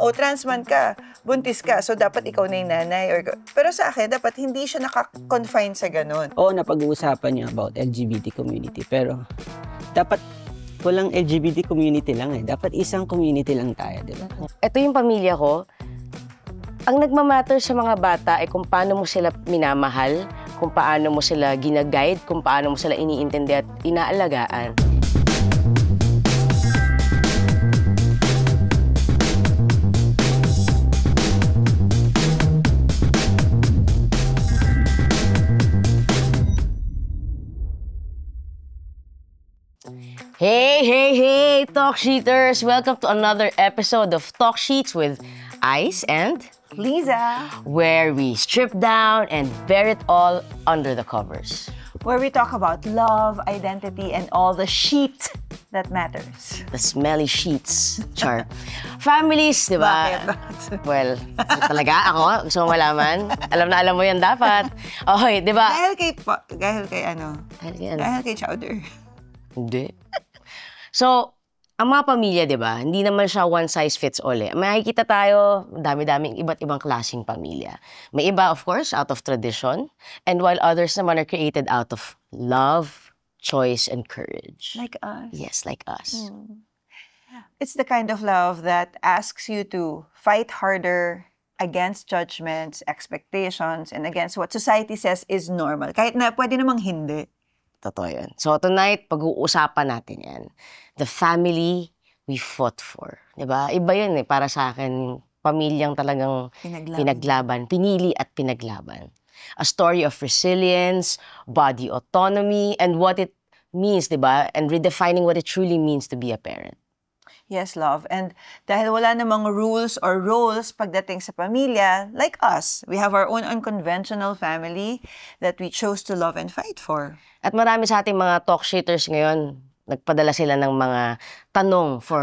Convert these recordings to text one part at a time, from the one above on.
trans man ka, buntis ka, so dapat ikaw na yung nanay. Pero sa akin, dapat hindi siya naka-confine sa ganun. Oo, napag-uusapan niya about LGBT community, pero dapat walang LGBT community lang eh. Dapat isang community lang tayo, di ba? Ito yung pamilya ko. Ang nagmamatter sa mga bata ay kung paano mo sila minamahal, kung paano mo sila ginaguide, kung paano mo sila iniintindi at inaalagaan. Hey, Talk Sheeters! Welcome to another episode of Talk Sheets with Ice and Liza, where we strip down and bear it all under the covers. where we talk about love, identity, and all the shit that matters. The smelly sheets. Char. Families, di ba? Bakit? Well, talaga ako, gusto mo malaman? Alam mo yan dapat. Okay, di ba? Dahil kay ano? Dahil kay ano? Dahil kay Chowder. Hindi. So, ang mga pamilya, di ba, hindi naman siya one size fits all eh. Makikita tayo, dami-daming iba't ibang klaseng pamilya. May iba, of course, out of tradition, and while others naman are created out of love, choice, and courage. Like us. Yes, like us. It's the kind of love that asks you to fight harder against judgments, expectations, and against what society says is normal. Kahit na pwede namang hindi. Totoo yun. So tonight, pag-uusapan natin yan. The family we fought for. Diba? Iba yun eh, para sa akin, pamilyang talagang pinaglaban, pinili at pinaglaban. A story of resilience, body autonomy, and what it means, diba? And redefining what it truly means to be a parent. Yes, love. And dahil wala namang rules or roles pagdating sa pamilya, like us, we have our own unconventional family that we chose to love and fight for. At marami sa ating mga talk sheeters ngayon, nagpadala sila ng mga tanong for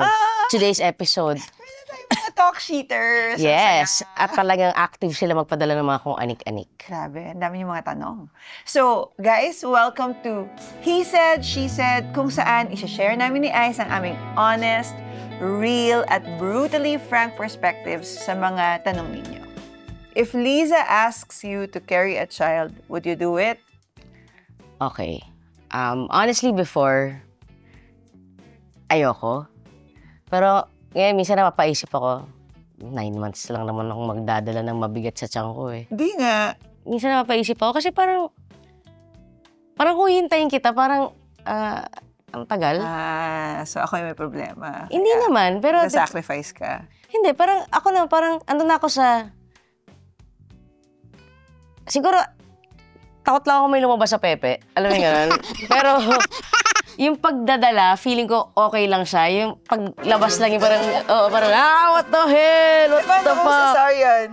today's episode. Meron tayong mga talk sheeters. Yes, at talagang active sila magpadala ng mga kung anik-anik. Grabe, ang dami yung mga tanong. So, guys, welcome to He Said, She Said, kung saan isha-share namin ni Ice ang aming honest, real, at brutally frank perspectives sa mga tanong ninyo. If Liza asks you to carry a child, would you do it? Okay. Honestly, before, ayoko. Pero ngayon, minsan napapaisip ako, 9 months lang naman akong magdadala ng mabigat sa tiyan ko eh. Di nga. Minsan napapaisip ako kasi parang kung hintayin kita, parang ang tagal. So ako yung may problema. Hindi naman, pero... Sacrifice ka. Hindi, parang ako na, parang andun na ako sa... Siguro, takot lang ako may lumabas sa Pepe. Alam mo yun? Pero yung pagdadala, feeling ko okay lang siya. Yung paglabas lang yung parang, what the hell? What the fuck? Cesarean?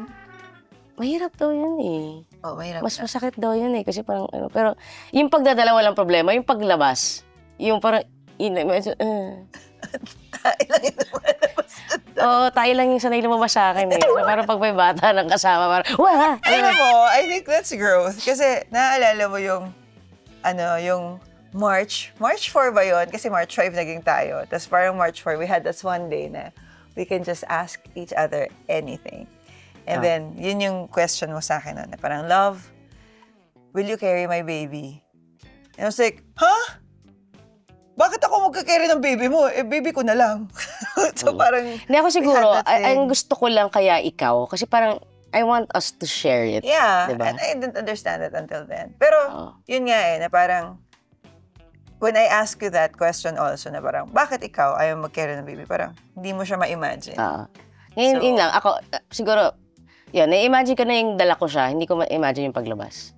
Mahirap daw yun eh. Oh, mahirap Mas masakit daw yun eh. Kasi parang, pero yung pagdadala walang problema. Yung paglabas, yung parang, Tayo lang yung lumalabas. Oo, tayo lang yung sanay lumabas sa akin eh. So, parang pag may bata ng kasama, parang, wah! Alam mo, I think that's growth. Kasi naaalala mo yung, yung March 4 ba yun? Kasi March 5 naging tayo. Tapos parang March 4, we had this one day na we can just ask each other anything. And then, yun yung question mo sa akin na parang, love, will you carry my baby? And I was like, huh? Bakit ako magka-carry ng baby mo? Eh, baby ko na lang. So parang... Hindi ako siguro, ang gusto ko lang kaya ikaw, kasi parang, I want us to share it. Yeah, diba? and I didn't understand it until then. Pero, yun nga eh, na parang, when I ask you that question also, na parang, bakit ikaw ayaw mag-carry ng baby? Parang, hindi mo siya ma-imagine. Ngayon, yun lang, ako, siguro, yun, na-imagine ko na yung dala ko siya, hindi ko ma-imagine yung paglabas.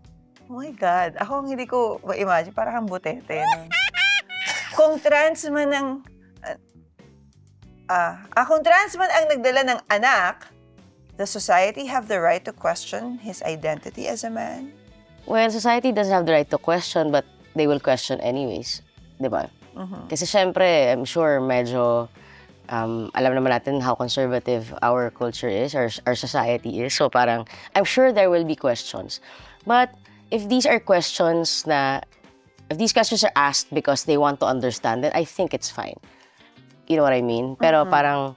Oh my God, ako hindi ko ma-imagine, parang kang butete. Kung trans man ang nagdala ng anak, does society have the right to question his identity as a man? Well, society doesn't have the right to question, but they will question anyways. Diba? Kasi syempre, I'm sure medyo, alam naman natin how conservative our culture is, our society is. So parang, I'm sure there will be questions. But if these are questions na, if these questions are asked because they want to understand, then I think it's fine. You know what I mean? Pero parang,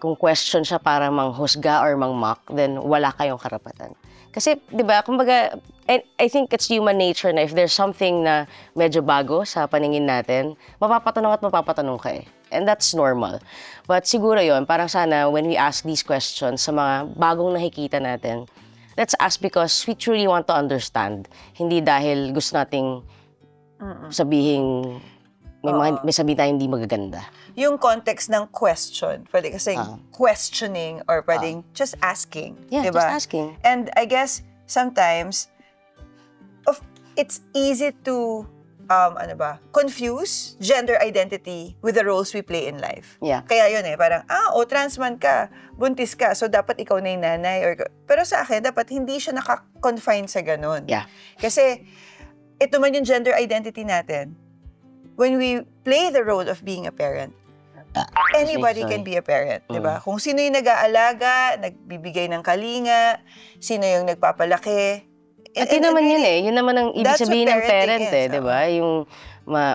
kung question siya para manghusga or mangmock, then wala kayong karapatan. Kasi, di ba, kumbaga, I think it's human nature na if there's something na medyo bago sa paningin natin, mapapatanong at mapapatanong ka eh. And that's normal. But siguro yon, parang sana when we ask these questions sa mga bagong nakikita natin, let's ask because we truly want to understand. Hindi dahil gusto nating sabihin, may sabihin tayong hindi magaganda. Yung context ng question, pwede kasi questioning or pwedeng just asking. Yeah, diba? just asking. And I guess sometimes, it's easy to confuse gender identity with the roles we play in life. Yeah. Kaya yun parang, trans man ka, buntis ka, so dapat ikaw na yung nanay. Pero sa akin, dapat hindi siya naka-confine sa ganun. Yeah. Kasi, ito man yung gender identity natin. When we play the role of being a parent, anybody can be a parent, di ba? Kung sino yung nag-aalaga, nagbibigay ng kalinga, sino yung nagpapalaki. At yun naman yun Yun naman ang ibig sabihin ng parent di ba? Yung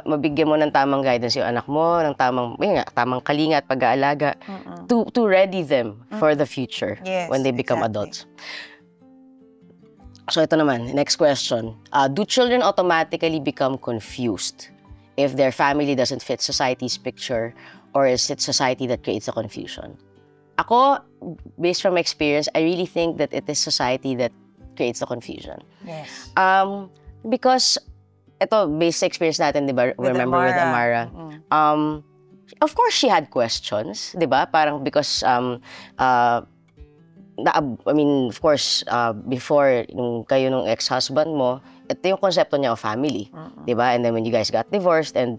mabigyan mo ng tamang guidance yung anak mo, ng tamang kalinga at pag-aalaga to ready them for the future when they become adults. So ito naman, next question. Do children automatically become confused if their family doesn't fit society's picture, or is it society that creates the confusion? Ako, based from my experience, I really think that it is society that creates the confusion. Yes. Because, ito, based sa experience natin, di ba? Remember with Amara. Of course, she had questions, di ba? Parang because, of course, before kayo nung ex-husband mo, ito yung konsepto niya of family, di ba? And then when you guys got divorced and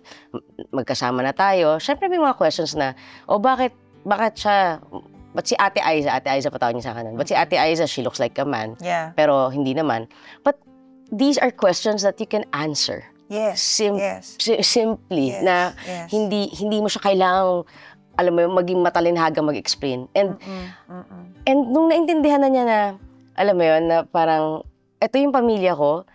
magkasama na tayo, syempre may mga questions na, bakit siya, ba't si Ate Aiza patawag niya sa akin, ba't si Ate Aiza, she looks like a man, pero hindi naman. But these are questions that you can answer. Yes, Simply, na hindi mo siya kailangang, alam mo, maging matalinhaga mag-explain. And nung naintindihan na niya na, alam mo yun, na parang, ito yung pamilya ko,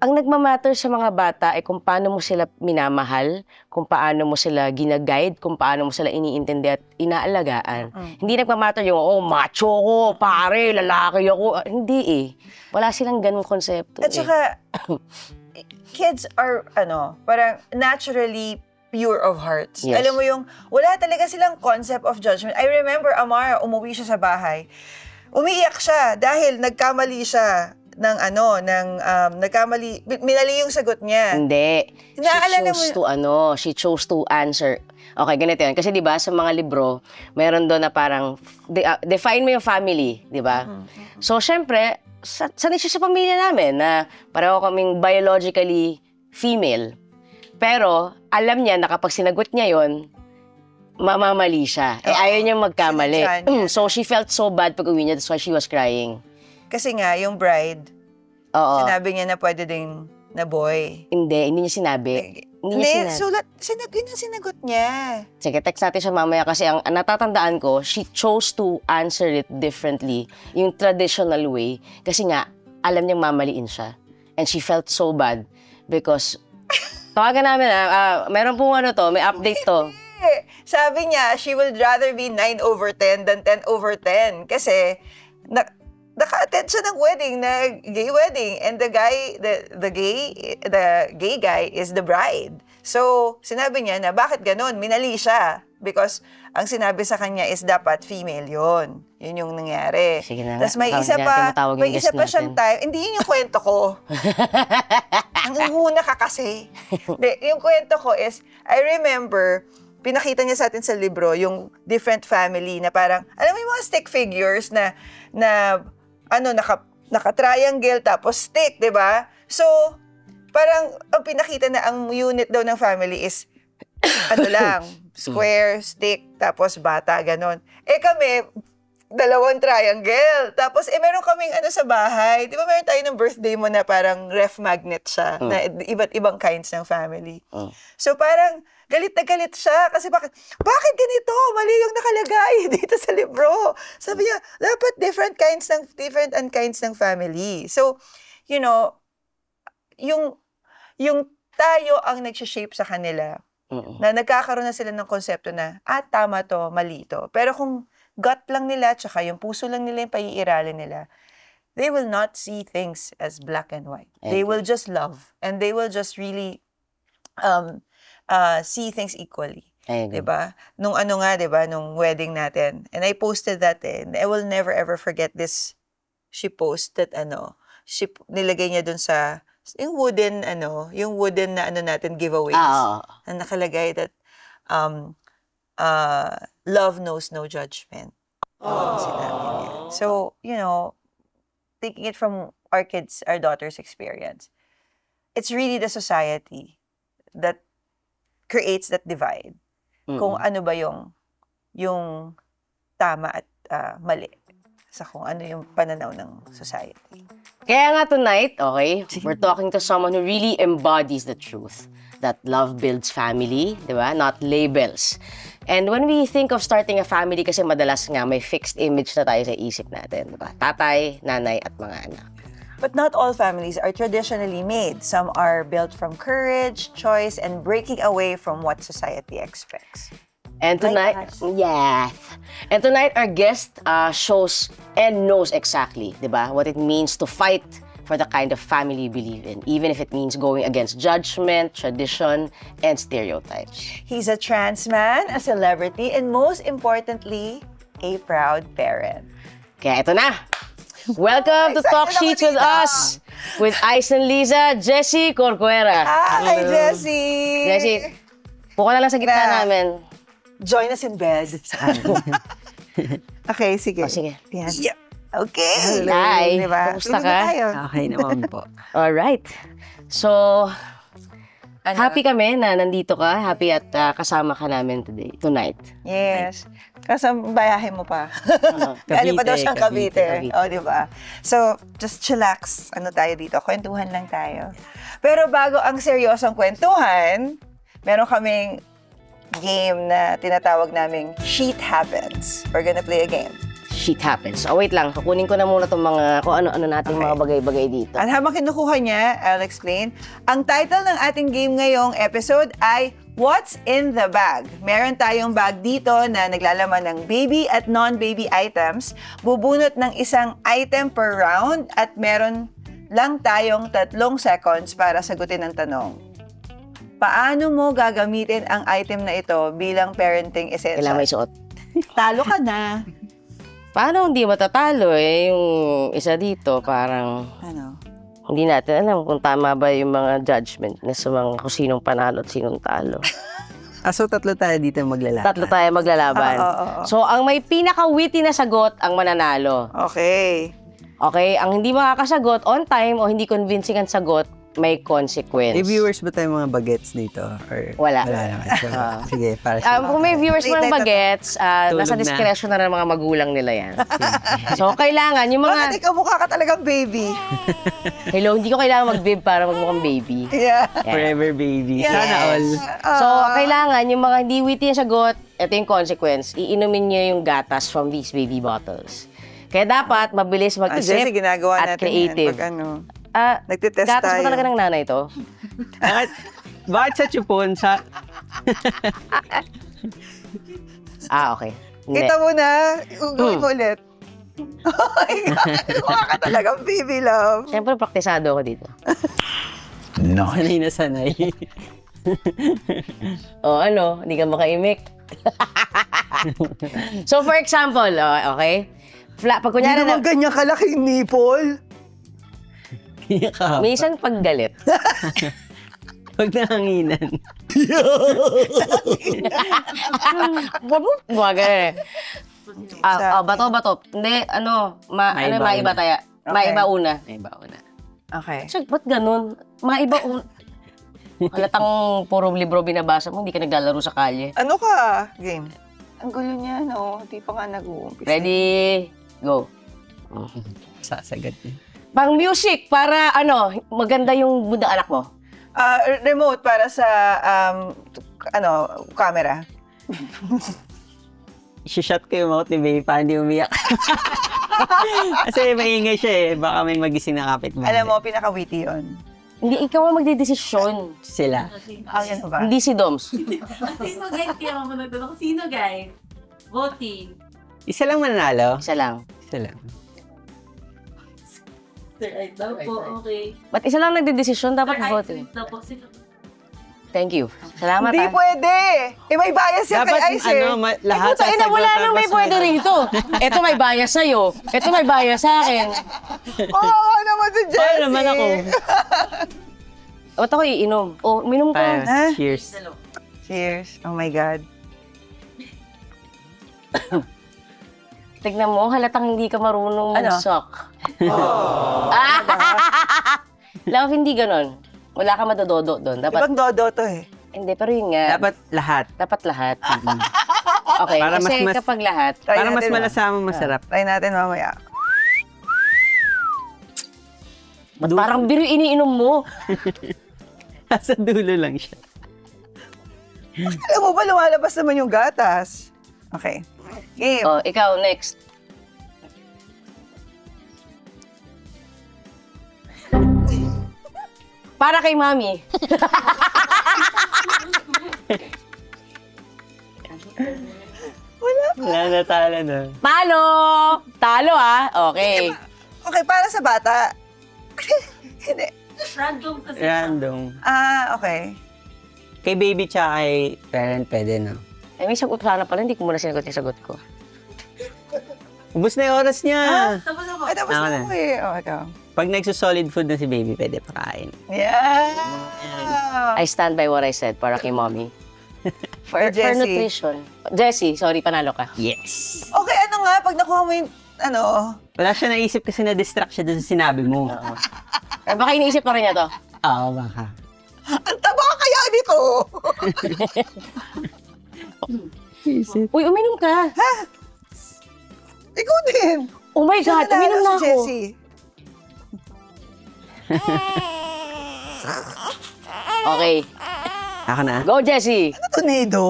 ang nagmamatter sa mga bata ay kung paano mo sila minamahal, kung paano mo sila ginaguide, kung paano mo sila iniintindi at inaalagaan. Hindi nagmamatter yung, macho ko, pare, lalaki ako. Hindi Wala silang ganung konsepto. At saka, kids are, parang naturally pure of hearts. Yes. Alam mo yung, wala talaga silang concept of judgment. I remember, Amara, umuwi siya sa bahay. Umiiyak siya dahil nagkamali siya minali yung sagot niya. Hindi. She chose to answer. Okay, ganito yan. Kasi 'di ba sa mga libro, meron doon na parang define mo yung family, 'di ba? So syempre, sanay siya sa pamilya namin na pareho kaming biologically female. Pero alam niya na kapag sinagot niya 'yon, mamamali siya. Ayaw niya magkamali. So she felt so bad pag uwi niya, that's why she was crying. Kasi nga, yung bride, sinabi niya na pwede ding na boy. Hindi niya sinabi. Yun ang sinagot niya. Sige, text natin siya mamaya kasi ang natatandaan ko, she chose to answer it differently, yung traditional way, kasi nga, alam niyang mamaliin siya. And she felt so bad because, tawagan namin meron pong may update to. Sabi niya, she would rather be 9/10 than 10/10 kasi, naka-attend siya ng wedding, na gay wedding, and the gay guy is the bride. So, sinabi niya na bakit ganun? Minali siya because ang sinabi sa kanya is dapat female yon. Yun yung nangyari. Sige na. Tapos may isa pa siyang time. Hindi yun yung kwento ko. Ang una ka kasi. Yung kwento ko is, I remember, pinakita niya sa atin sa libro yung different family na parang, alam mo yung mga stick figures na naka-triangle tapos stick, di ba? So, parang ang pinakita na ang unit daw ng family is square, stick, tapos bata, ganon. Kami, 2 triangle. Tapos, meron kaming sa bahay. Di ba meron tayo ng birthday mo na parang ref magnet siya, na iba't ibang kinds ng family. So, parang, galit na galit siya kasi bakit ganito? Mali yung nakalagay dito sa libro. Sabi niya, dapat different kinds ng family. So, yung tayo ang nagsha-shape sa kanila. Na nagkakaroon na sila ng konsepto na, tama to, mali to. Pero kung gut lang nila, tsaka yung puso lang nila yung paiiralin nila, they will not see things as black and white. They will just love. And they will just really see things equally. Diba? Nung diba, nung wedding natin. And I posted that and I will never ever forget this. She posted, nilagay niya dun sa, yung wooden na natin giveaways. Na nakalagay that, love knows no judgment. Sinabi niya. So, taking it from our daughter's experience, it's really the society that creates that divide. Kung ano ba yung tama at mali sa kung ano yung pananaw ng society. Kaya nga tonight, okay, we're talking to someone who really embodies the truth that love builds family, di ba? Not labels. And when we think of starting a family, kasi madalas nga may fixed image na tayo sa isip natin, di ba? Tatay, nanay, at mga anak. But not all families are traditionally made. Some are built from courage, choice, and breaking away from what society expects. And tonight, And tonight, our guest shows and knows exactly, diba, what it means to fight for the kind of family you believe in, even if it means going against judgment, tradition, and stereotypes. He's a trans man, a celebrity, and most importantly, a proud parent. Kaya ito na! Welcome to Talk Sheets with us, with Ice and Liza, Jessie Corcuera. Hi, Jessie! Jessie, puka na lang sa gitna namin. Join us in bed. Okay, sige. Sige. Yan. Yeah. Okay. Hello. Hi. Diba? Kumusta ka? Okay naman po. Alright. So, happy kami na nandito ka. Happy at kasama ka namin tonight. Yes. Kasambayahin mo pa. Ano pa daw siyang Cavite. O, diba? So, just chillax. Tayo dito? Kwentuhan lang tayo. Pero bago ang seryosong kwentuhan, meron kaming game na tinatawag naming Sheet Happens. We're gonna play a game. Sheet Happens. Oh, wait lang. Kukunin ko na muna itong mga, kung ano-ano nating mga bagay-bagay dito. At habang kinukuha niya, I'll explain. Ang title ng ating game ngayong episode ay What's in the Bag? Meron tayong bag dito na naglalaman ng baby at non-baby items. Bubunot ng isang item per round at meron lang tayong 3 seconds para sagutin ang tanong. Paano mo gagamitin ang item na ito bilang parenting essential? Kailangan may suot. Talo ka na. Paano hindi matatalo yung isa dito, parang hindi natin alam kung tama ba yung mga judgment na sa mga kung sinong panalo at sinong talo. So 3 tayo dito maglalaban. 3 tayo maglalaban. So ang may pinaka-witty na sagot ang mananalo. Okay. Okay, ang hindi makakasagot on time o hindi convincing ang sagot, may consequence. May viewers ba tayong mga bagets dito? Or wala. naman. So, sige, para sa... Kung may viewers mo ng bagets, nasa discretion na ng mga magulang nila yan. So, kailangan yung mga... Bakit ikaw mukha ka talagang baby? Hello, hindi ko kailangan mag-bib para magmukhang baby. Yeah. Forever baby. Yes. Sana all. So, kailangan yung mga hindi witty yung sagot, ito yung consequence, iinumin nyo yung gatas from these baby bottles. Kaya dapat mabilis mag-isip ginagawa at natin creative. Yan. Nagtitest gatas tayo. ba talaga ng nanay to? Bakit sa chupon? Okay. Hindi. Kita mo na. Gawin mo ulit. Oh my God. Mukha ka talagang baby love. Siyempre, praktisado ako dito. No. Sanay na sanay. Hindi ka makaimik. So, for example, okay? Pag kunyari Hindi naman ganyan kalaking nipple. Minsan paggalit. Pag nahanginan. Buwagan bato. Hindi, maiba tayo. Maiba una. Okay. So, ba't ganun? Maiba una. Halatang puro libro binabasa mo, hindi ka naglalaro sa kalye. Ano ka? Game. Ang gulo niya, no? Hindi pa nga nag-uumpisa. Ready? Go. Sasagat niya. Pang music, para maganda yung mood ng anak mo. Remote para sa, camera. I-shot ko yung mouth ni baby para hindi umiyak. Kasi maingay siya Baka may magising na kapitbahay. Alam mo, pinaka-witty yun. Hindi, ikaw ang magdedesisyon. Sila. Ano ba? Hindi si Doms. Sino guys? Kaya ako nagtanong, sino guys? Voting. Isa lang mananalo? Isa lang. Isa lang. Sir Ice daw po, okay. Ba't isa lang nagdedesisyon? Dapat Sir vote. Ice daw po, sino? Thank you. Salamat Hindi pwede. May bias yan Dapat, kay Ice eh. lahat Puta, ina, wala nang may pwede rito. Ito may bias sa'yo. Ito may bias sa akin. Oo naman si Jessie. Paano naman ako? Ba't ako iinom? Oh, minum ka. Ha? Cheers. Cheers. Oh my God. Tignan mo, halatang hindi ka marunong Ano? mag-suck. Love, hindi ganon. Wala ka madododo doon. Dapat, Ibang dodo to eh. hindi, pero yun nga. Dapat lahat. Dapat lahat. Okay, Para kasi mas- kapag lahat, Try Para mas natin, malasamang masarap. Try natin mamaya. ba't parang biro iniinom mo? Sa dulo lang siya. Alam mo ba, lumalabas naman yung gatas. Okay. Game. Oh, ikaw, next. Para kay Mami. Wala na talo na. Talo! Talo Okay. Okay, para sa bata. Hindi. Random kasi. Random. Okay. Kay baby tsaka kay parent, pwede na. Ay, may sagot sana pala. Hindi ko muna sinagot yung sagot ko. Ubus na yung oras niya. Tapos ako. Ay, tapos Ako na na. ako eh. Oh, ikaw. Pag nagsusolid food na si baby, pwede pakain. Yeah! I stand by what I said para kay Mommy. For Jessie. nutrition. Jessie, sorry, panalo ka. Yes! Okay, ano nga, pag nakuha mo yung, Wala siya naisip kasi na-distract siya dun sa sinabi mo. Eh, baka iniisip pa rin niya to. Oo, baka. ang taba kaya nito! Uy, uminom ka. Ikaw din! Oh my God, Siya uminom na si ako. Jessie. Okay. Ako na. Go, Jessie. Ano to, Nedo?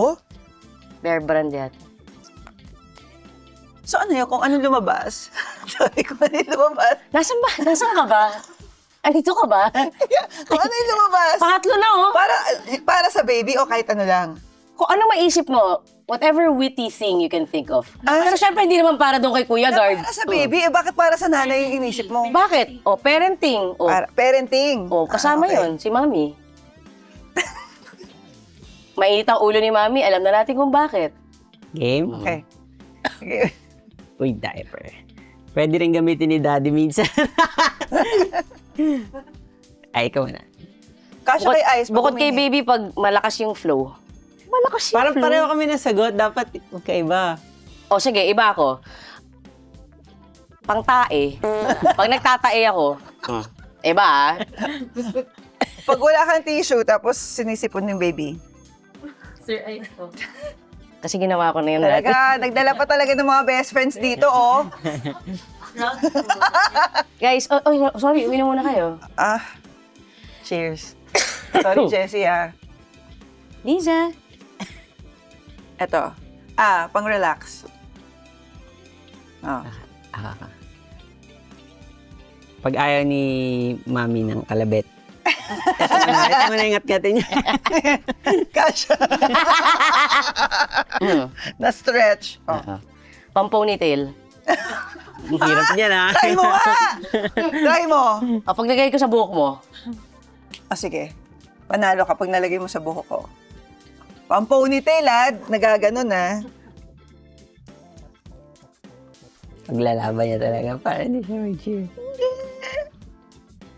Bear brand yan. So ano yun, kung ano lumabas? Sorry, kung ano yung lumabas. Nasaan ba? Nasaan ka ba? Andito ka ba? Kung ano yung lumabas? Pangatlo na, oh. Para sa baby o kahit ano lang. Kung ano maisip mo, whatever witty thing you can think of. Pero syempre, hindi naman para doon kay Kuya Guard. Para sa baby, bakit para sa nanay yung inisip mo? Bakit? O, parenting. O, Parenting. kasama okay. yon si Mami. Mainit ang ulo ni Mami, alam na natin kung bakit. Game? Okay. Okay. Uy, diaper. Pwede rin gamitin ni daddy minsan. Ay, ikaw na. Kasya kay Ice. pag Bukod kay umingi. baby, pag malakas yung flow. Malakas yung Parang flow. pareho kami ng sagot. Dapat magkaiba. O sige, iba ako. Pangtae. Pag nagtatae ako, iba Pag wala kang tissue, tapos sinisipon yung baby. Sir Ice po. Kasi ginawa ko na yun dati. Talaga, nagdala pa talaga ng mga best friends dito, oh. Round po. Guys, sorry, uminom muna kayo. Cheers. Sorry, Jessie, Liza. Eto. Pang-relax. Pag ayaw ni mami ng kalabet. Ito mo na ingat-gatin niya. Kasya. Na-stretch. Oh. Pang-ponytail. Ang hirap niya na. Try mo nga! Try mo! Pag nagay ko sa buhok mo, Sige. Panalo kapag nalagay mo sa buhok ko. Pang-ponytail, nagaganon, Paglalaban niya talaga. Para hindi siya mag-cheer.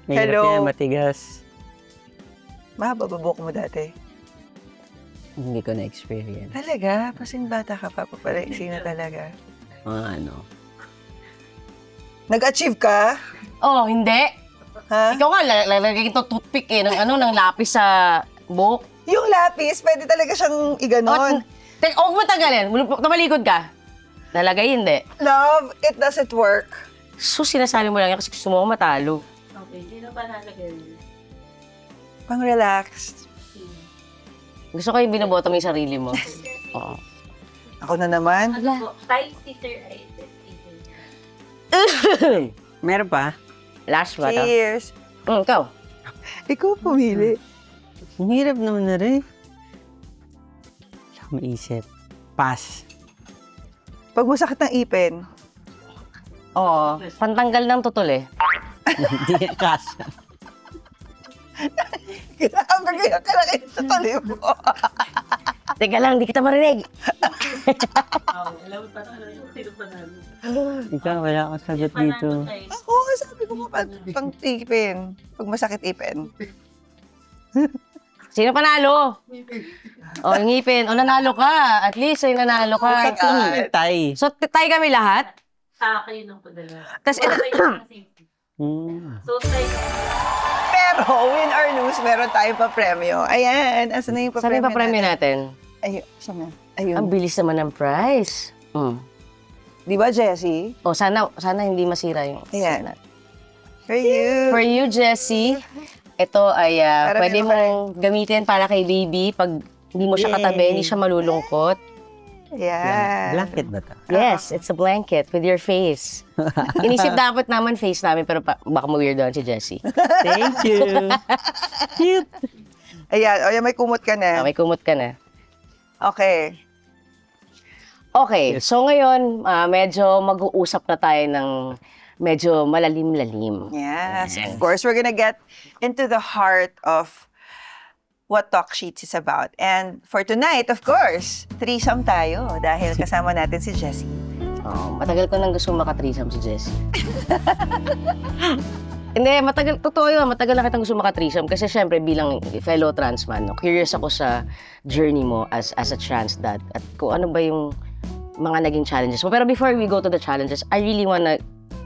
Mahirap Hello. niya, matigas. Mahaba ba buhok mo dati? Hindi ko na-experience. Talaga? Pasing bata ka pa, papalaiksi na talaga. Mga ano. Nag-achieve ka? oh, hindi. Ha? Ikaw nga, lalagay ito toothpick ng lapis sa buhok. Yung lapis, pwede talaga siyang iganon. Huwag mo tagalin. Tumalikod ka. Nalagay, hindi. Love, it doesn't work. So, sinasali mo lang yan kasi gusto mo matalo. Okay, sino ba nalagay? Pang-relaxed. Gusto ko yung binoboto mo yung sarili mo. Oo. Ako na naman. Ano po? Type si Sir Ice. Meron pa? Last ba? Cheers. Ikaw. Ikaw pumili. Ang hirap naman na rin. Wala akong maisip. Pass. Pag masakit ng ipin. Oo. Pantanggal ng tutol eh. Hindi kasha. Grabe kaya kalaki sa tuloy mo. Teka lang, di kita marinig. Alam mo, sino panalo? Ikaw, wala akong sagot dito. Ako, sabi ko nga pang ipin. Pag masakit ipin. Sino panalo? O, yung ngipin. O, nanalo ka. At least, ay nanalo ka. Tay. So, tayo kami lahat? Sa akin yung padala. Tapos, So, tayo. Pero, win or lose, meron tayong pa-premyo. Ayan, asan na yung saan pa-premyo yung pa-premyo natin? Ayun, saan na? Ayun. Ang bilis naman ng price. Di ba, Jessie? O, sana hindi masira yung... Ayan. For you. For you, Jessie, ito ay Para pwede may mong gamitin para kay baby pag hindi mo siya katabi, hindi siya malulungkot. Ayan. Blanket ba ito? Yes, it's a blanket with your face. Inisip dapat naman face namin, pero baka ma-weirdoan si Jessie. Thank you. Cute. Ayan, o yan, may kumot ka na. May kumot ka na. Okay. Okay, so ngayon, medyo mag-uusap na tayo ng medyo malalim-lalim. Yes, of course. We're gonna get into the heart of what Talk Sheets is about. And for tonight, of course, threesome tayo dahil kasama natin si Jessie. Oh, matagal ko nang gusto maka-threesome si Jessie. Hindi, totoo yun, matagal na kitang gusto maka-threesome kasi syempre bilang fellow trans man, no, curious ako sa journey mo as a trans dad at kung ano ba yung mga naging challenges mo. Pero before we go to the challenges, I really wanna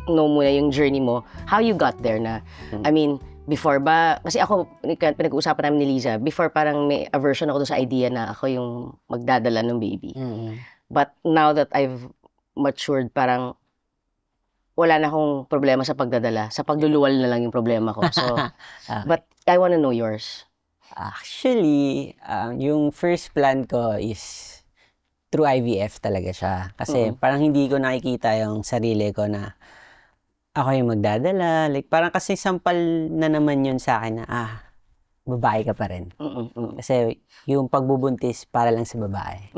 know muna yung journey mo, how you got there na, I mean, before ba, kasi ako, pinag-uusapan namin ni Liza, before parang may aversion ako doon sa idea na ako yung magdadala ng baby. But now that I've matured, parang wala na akong problema sa pagdadala. Sa pagluluwal na lang yung problema ko. So, but I wanna know yours. Actually, yung first plan ko is through IVF talaga siya. Kasi parang hindi ko nakikita yung sarili ko na ako yung magdadala. Like, parang kasi sampal na naman yun sa akin na, babae ka pa rin. Kasi yung pagbubuntis para lang sa babae.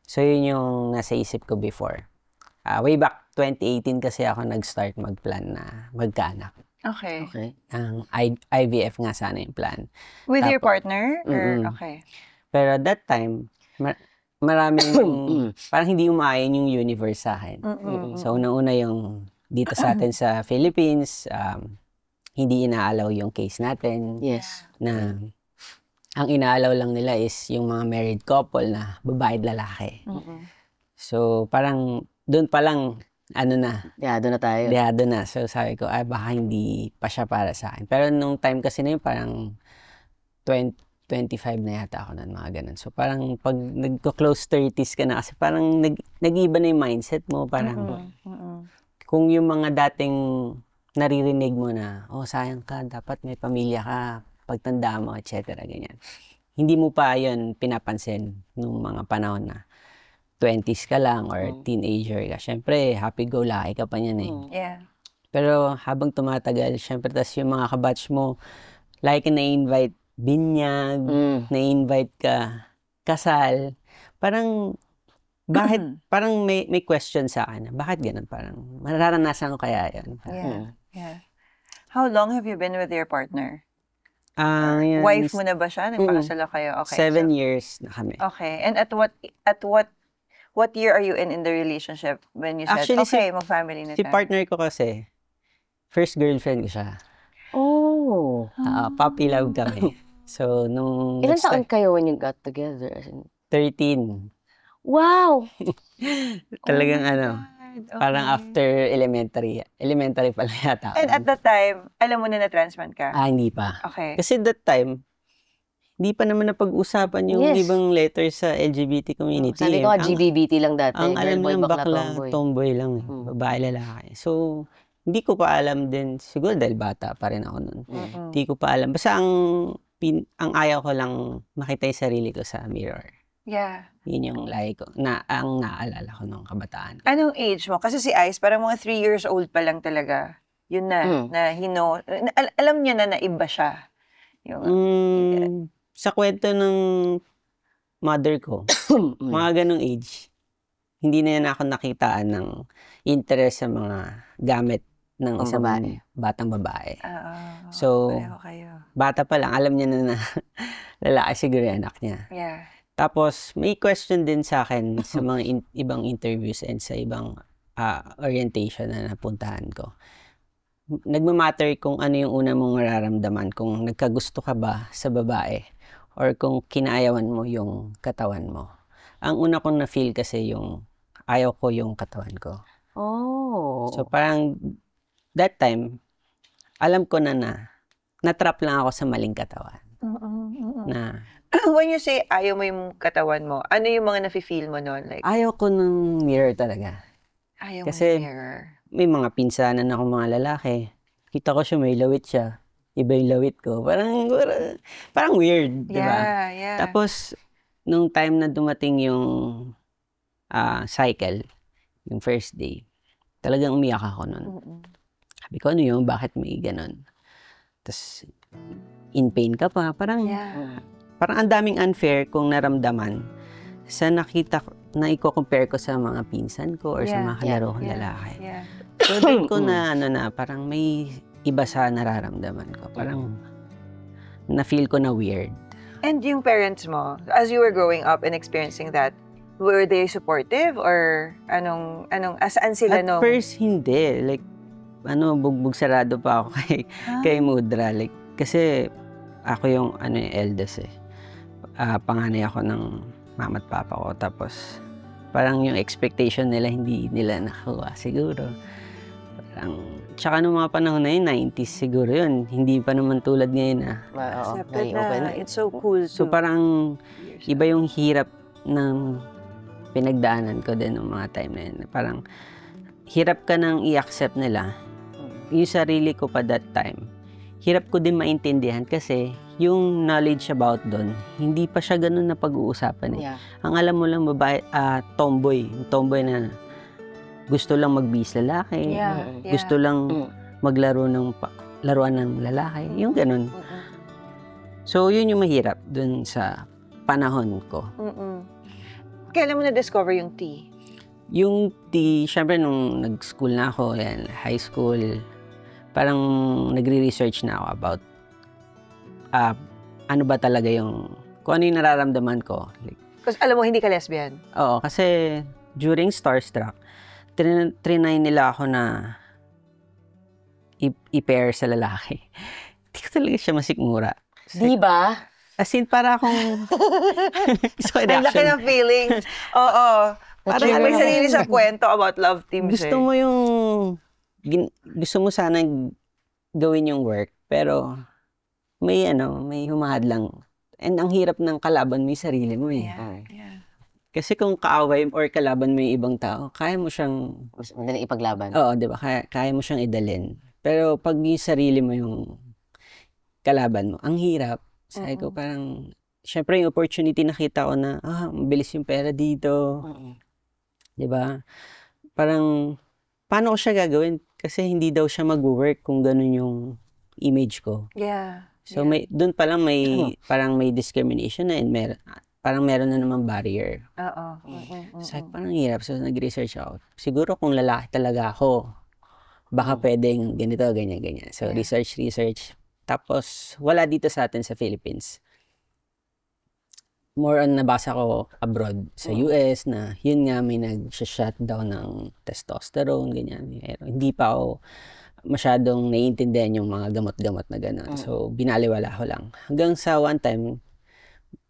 So, yun yung nasa isip ko before. Way back 2018 kasi ako nag-start mag-plan na magkaanak. Okay. Ang IVF nga sana yung plan. With your partner? Or, okay. Pero at that time, maraming, parang hindi umayon yung universe sa akin. So, unang-una yung dito sa atin sa Philippines, hindi inaalaw yung case natin. Yes. Na ang inaalaw lang nila is yung mga married couple na babae at lalaki. So, parang doon pa lang, Dehado na tayo. Dehado na. So, sabi ko, baka hindi pa siya para sa akin. Pero nung time kasi na yun, parang 25 na yata ako nun, mga ganun. So, parang pag nagko-close 30s ka na, kasi parang nag-iba na yung mindset mo. Parang, kung yung mga dating naririnig mo na, sayang ka, dapat may pamilya ka, pagtanda mo, etc. Ganyan. Hindi mo pa yun pinapansin nung mga panahon na 20s ka lang or teenager ka. Siyempre, happy-go-lucky ka pa niyan eh. Yeah. Pero habang tumatagal, siyempre, tas yung mga kabatch mo, like na-invite binyag, na-invite ka kasal, parang, bakit, parang may question sa akin, bakit ganun? Parang, mararanasan ko kaya yun. Yeah. How long have you been with your partner? Yan, Wife mo na ba siya? Nagpakasala kayo? Okay. 7 years na kami. Okay. And at what year are you in the relationship when you said, Actually, okay, mag-family na Si tayo? partner ko kasi, first girlfriend ko siya. Oh. Puppy love kami. So, nung... Ilan taon kayo when you got together? 13. Wow! Talagang Okay. parang after elementary. Elementary pala yata. And at that time, alam mo na na-transplant ka? Hindi pa. Okay. Kasi that time, hindi pa naman napag-usapan yung ibang letters sa LGBT community. Sabi ko, GBBT lang dati. Ang alam Girl, boy, ng bakla, tomboy. tomboy lang. Babae, lalaki. So, hindi ko pa alam din. Siguro dahil bata pa rin ako nun. Hindi ko pa alam. Basta ang ayaw ko lang makita yung sarili ko sa mirror. Yeah. Yun yung lagi ko. Ang naalala ko nung kabataan. Anong age mo? Kasi si Ice, parang mga 3 years old pa lang talaga. Yun na, na alam niya na iba siya. Sa kwento ng mother ko, mga ganong age, hindi na yan ako nakitaan ng interest sa mga gamit ng Ang isang babae. batang babae. So, So, bata pa lang, alam niya na lalaki siguro yung anak niya. Yeah. Tapos, may question din sa akin sa mga ibang interviews and sa ibang orientation na napuntahan ko. Nagmamatter kung ano yung una mong nararamdaman, kung nagkagusto ka ba sa babae or kung kinaayawan mo yung katawan mo. Ang una kong na-feel kasi yung ayaw ko yung katawan ko. Oh. So, parang that time, alam ko na na-trap lang ako sa maling katawan. Na When you say ayaw mo yung katawan mo, ano yung mga nafe-feel mo noon? Like, ayaw ko ng mirror talaga. ayaw kasi- mo yung mirror. May mga pinsanan ako mga lalaki. Kita ko siya, may lawit siya. Iba yung lawit ko. Parang weird, di ba? Yeah. Tapos, nung time na dumating yung cycle, yung first day, talagang umiyak ako nun. Sabi ko, ano yun? Bakit may ganun? Tapos, in pain ka pa. Parang ang daming unfair kung naramdaman sa nakita ko, na i-compare ko sa mga pinsan ko or sa mga kalaro kong lalaki. Yeah. So, doon ko na, parang may iba sa nararamdaman ko. Parang, na-feel ko na weird. And yung parents mo, as you were growing up and experiencing that, were they supportive or asaan sila At no? first, hindi. Like, bugbog sarado pa ako kay Mudra. Like, kasi, ako yung, eldest eh. Panganay ako ng mama at papa ko. Tapos, parang yung expectation nila, hindi nila nakuha siguro. Parang, tsaka nung mga panahon na yun, 90s siguro yun. Hindi pa naman tulad ngayon Accepted na. It's so cool So, parang, iba yung hirap ng pinagdaanan ko din ng mga time na yun. Parang, hirap ka nang i-accept nila. Yung sarili ko pa that time, hirap ko din maintindihan kasi yung knowledge about doon, hindi pa siya ganun na pag-uusapan eh. Yeah. Ang alam mo lang babae, tomboy. Tomboy na gusto lang magbihis lalaki, gusto lang maglaro ng laruan ng lalaki, yung ganun. So, yun yung mahirap dun sa panahon ko. Kailan mo na-discover yung tea? Yung tea, syempre nung nag-school na ako, high school, parang nagre-research na ako about ano ba talaga kung ano yung nararamdaman ko. Like, Kasi alam mo, hindi ka lesbian. oo, kasi during Starstruck, trinay nila ako na i-pair sa lalaki. Hindi ko talaga siya masikmura. Di ba? As in, para akong gusto ko Ang laki reaction. ng feelings. Oo. Parang may sarili sa kwento about love teams. Gusto mo gusto mo sana gawin yung work, pero may humahad lang. And ang hirap ng kalaban mo yung sarili mo eh. Yeah. Kasi kung kaaway or kalaban mo yung ibang tao, kaya mo siyang, Mas madaling ipaglaban. oo, di ba? Kaya mo siyang idalin. Pero pag yung sarili mo yung kalaban mo, ang hirap. Sabi ko parang, syempre yung opportunity nakita ko na, mabilis yung pera dito. Di ba? Parang, paano ko siya gagawin? Kasi hindi daw siya mag-work kung ganun yung image ko. Yeah. So, doon pa lang parang may discrimination na and parang meron na naman barrier. Oo. So, parang hirap. So, nag-research ako. Siguro kung lalaki talaga ako, baka pwedeng ganito, ganyan. So, research. Tapos, wala dito sa atin sa Philippines. More on nabasa ko abroad sa US na yun nga may nag-shutdown ng testosterone, ganyan. Hindi pa ako masyadong naiintindihan yung mga gamot-gamot na gano'n. So, binaliwala ko lang. Hanggang sa one time,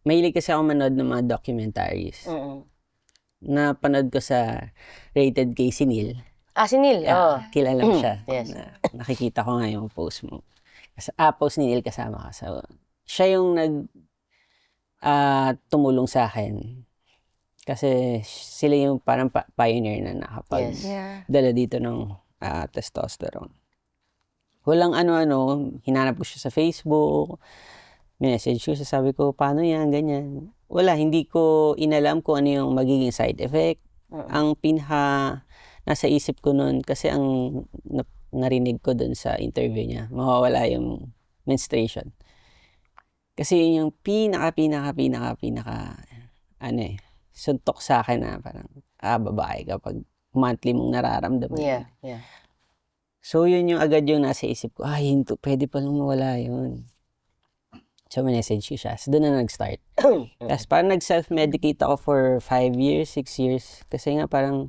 mahilig kasi ako manood ng mga documentaries. Napanood ko sa Rated kay si Neil. Si Neil. Kilala ko siya. Yes. Nakikita ko nga yung post mo. Post ni Neil kasama ka. So, siya yung tumulong sa akin. Kasi sila yung parang pioneer na nakapag-dala dito ng testosterone. Walang ano-ano, hinanap ko siya sa Facebook, message ko, sabi ko, paano yan, ganyan. Wala, hindi ko inalam kung ano yung magiging side effect. Ang nasa isip ko noon, kasi ang narinig ko doon sa interview niya, mawawala yung menstruation. Kasi yun yung pinaka, suntok sa akin na parang, babae kapag monthly mong nararamdaman. Yeah, yeah. So, yun yung agad yung nasa isip ko, hinto, pwede palang mawala yun. So, message ko siya. So, doon na nag-start. Tapos, parang nag-self-medicate ako for 5 years, 6 years. Kasi nga, parang,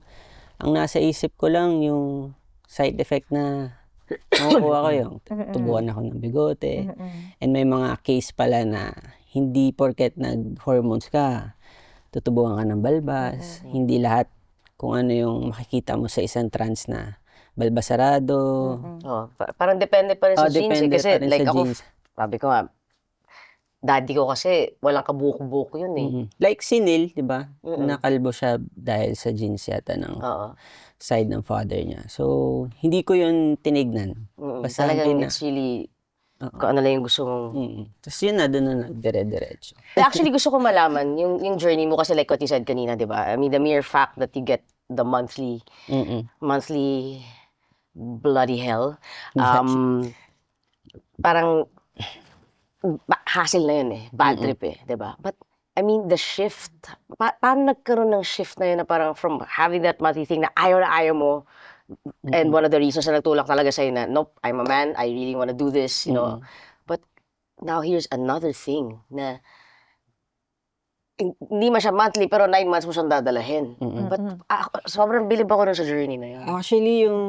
ang nasa isip ko lang yung side effect na makukuha ko yung tubuan ako ng bigote. And may mga case pala na hindi porket nag-hormones ka, tutubuan ka ng balbas. Hindi lahat kung ano yung makikita mo sa isang trans na balbasarado. Parang depende pa rin sa genes. Depende Kasi pa rin like sa ako, genes. sabi ko nga, daddy ko kasi walang kabuko-buko yun eh. Like si Neil, di ba? Nakalbo siya dahil sa genes yata ng side ng father niya. So, hindi ko yun tinignan. Basta Talagang it's really, kung ano lang yung gusto mong... Tapos yun na, doon na dire-diretso. Actually, gusto ko malaman, yung journey mo kasi like what you said kanina, di ba? I mean, the mere fact that you get the monthly bloody hell, parang hassle na yun eh. Bad trip eh, di ba? But, I mean, the shift, paano nagkaroon ng shift na yun na parang from having that monthly thing na ayaw mo, and one of the reasons na nagtulak talaga sa'yo na, nope, I'm a man, I really want to do this, you know. But, now here's another thing na, hindi man siya monthly, pero 9 months mo siyang dadalahin. But, sobrang bilib ako rin sa journey na yun. Actually, yung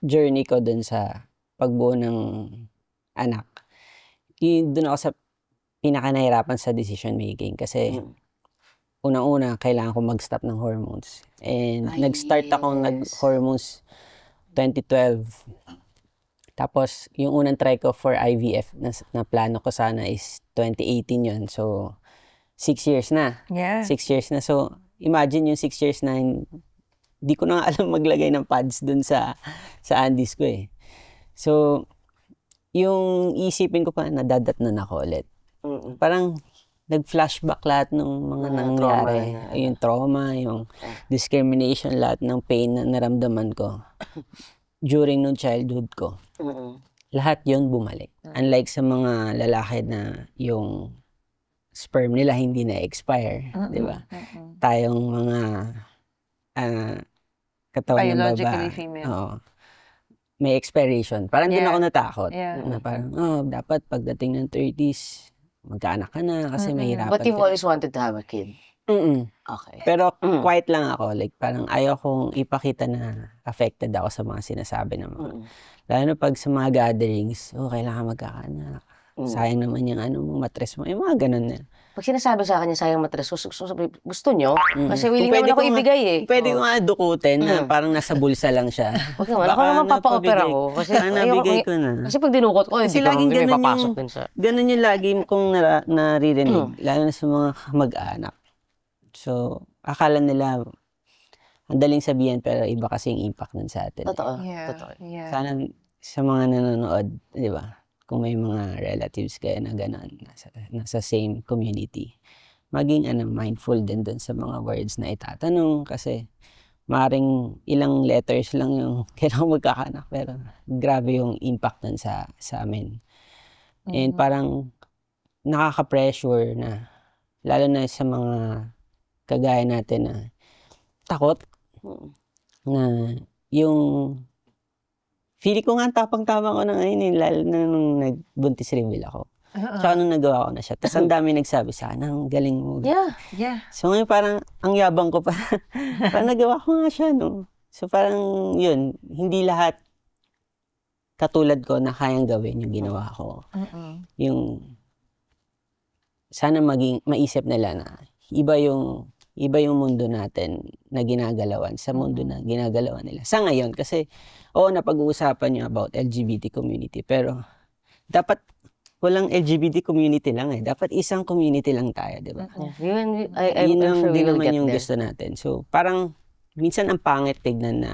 journey ko dun sa pagbuo ng anak, doon ako sa pinaka-nahirapan sa decision making kasi unang-una, kailangan ko mag-stop ng hormones. And nag-start akong nag-hormones 2012. Tapos, yung unang try ko for IVF na plano ko sana is 2018 yun. So, 6 years na. Yeah. 6 years na. So, imagine yung 6 years na hindi ko na alam maglagay ng pads dun sa undies ko eh. So, yung isipin ko pa, nadadatnan ako ulit. Parang nag-flashback lahat ng mga nangyari. Yung trauma, yung discrimination, lahat ng pain na naramdaman ko during nung childhood ko. Lahat yun bumalik. Unlike sa mga lalaki na yung sperm nila hindi na-expire. Di ba? Tayong mga katawan ng babae. Biologically female. Oo. May expiration. Parang din ako natakot. Yeah. Na parang, dapat pagdating ng 30s, magkaanak ka na kasi mahirapan But you've ka. always wanted to have a kid. Okay. Pero quiet lang ako. Like, parang ayaw kong ipakita na affected ako sa mga sinasabi ng mga. Lalo na pag sa mga gatherings, kailangan magkakaanak. Sayang naman yung matres mo. Yung mga ganun na. Pag sinasabi sa akin yung sayang matres, gusto nyo? Kasi willing naman ako ibigay eh. Pwede ko nga dukutin na parang nasa bulsa lang siya. Huwag naman. Ako naman papa-opera ko. Kasi nabigay ko na. Kasi pag dinukot ko, hindi ka may papasok din sa... Ganun yung lagi kong naririnig. Lalo na sa mga mag-anak. So, akala nila, ang daling sabihin, pero iba kasi yung impact nun sa atin. Totoo. Yeah. Yeah. Sana sa mga nanonood, di ba? Kung may mga relatives kayo na gano'n, nasa same community, maging mindful din dun sa mga words na itatanong kasi maring ilang letters lang yung kailangan magkakanak pero grabe yung impact nun sa amin. And parang nakaka-pressure na lalo na sa mga kagaya natin na takot na yung feeling ko nga tapang-tapang ko na ngayon lalo na nung nagbuntis reveal ako. Tsaka nung nagawa ko na siya. Tapos ang dami nagsabi sa akin, ang galing mo. Yeah. So ngayon parang ang yabang ko pa. Parang nagawa ko nga siya, no? So parang yun, hindi lahat katulad ko na kayang gawin yung ginawa ko. Yung sana maisip nila na iba yung mundo natin na ginagalawan sa mundo na ginagalawan nila. Sa ngayon, kasi, napag-uusapan niyo about LGBT community, pero dapat walang LGBT community lang eh. Dapat isang community lang tayo, di ba? Yun lang din naman yung gusto natin. So, parang, minsan ang pangit tignan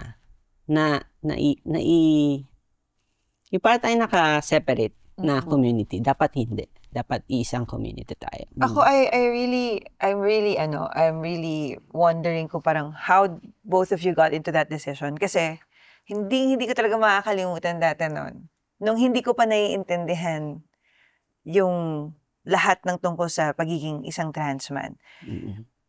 yung para tayo naka-separate na community. Dapat hindi. Dapat isang community tayo. Ako, I'm really wondering ko parang how both of you got into that decision. Kasi, hindi ko talaga makakalimutan dati noon. Nung hindi ko pa naiintindihan yung lahat ng tungkol sa pagiging isang trans man.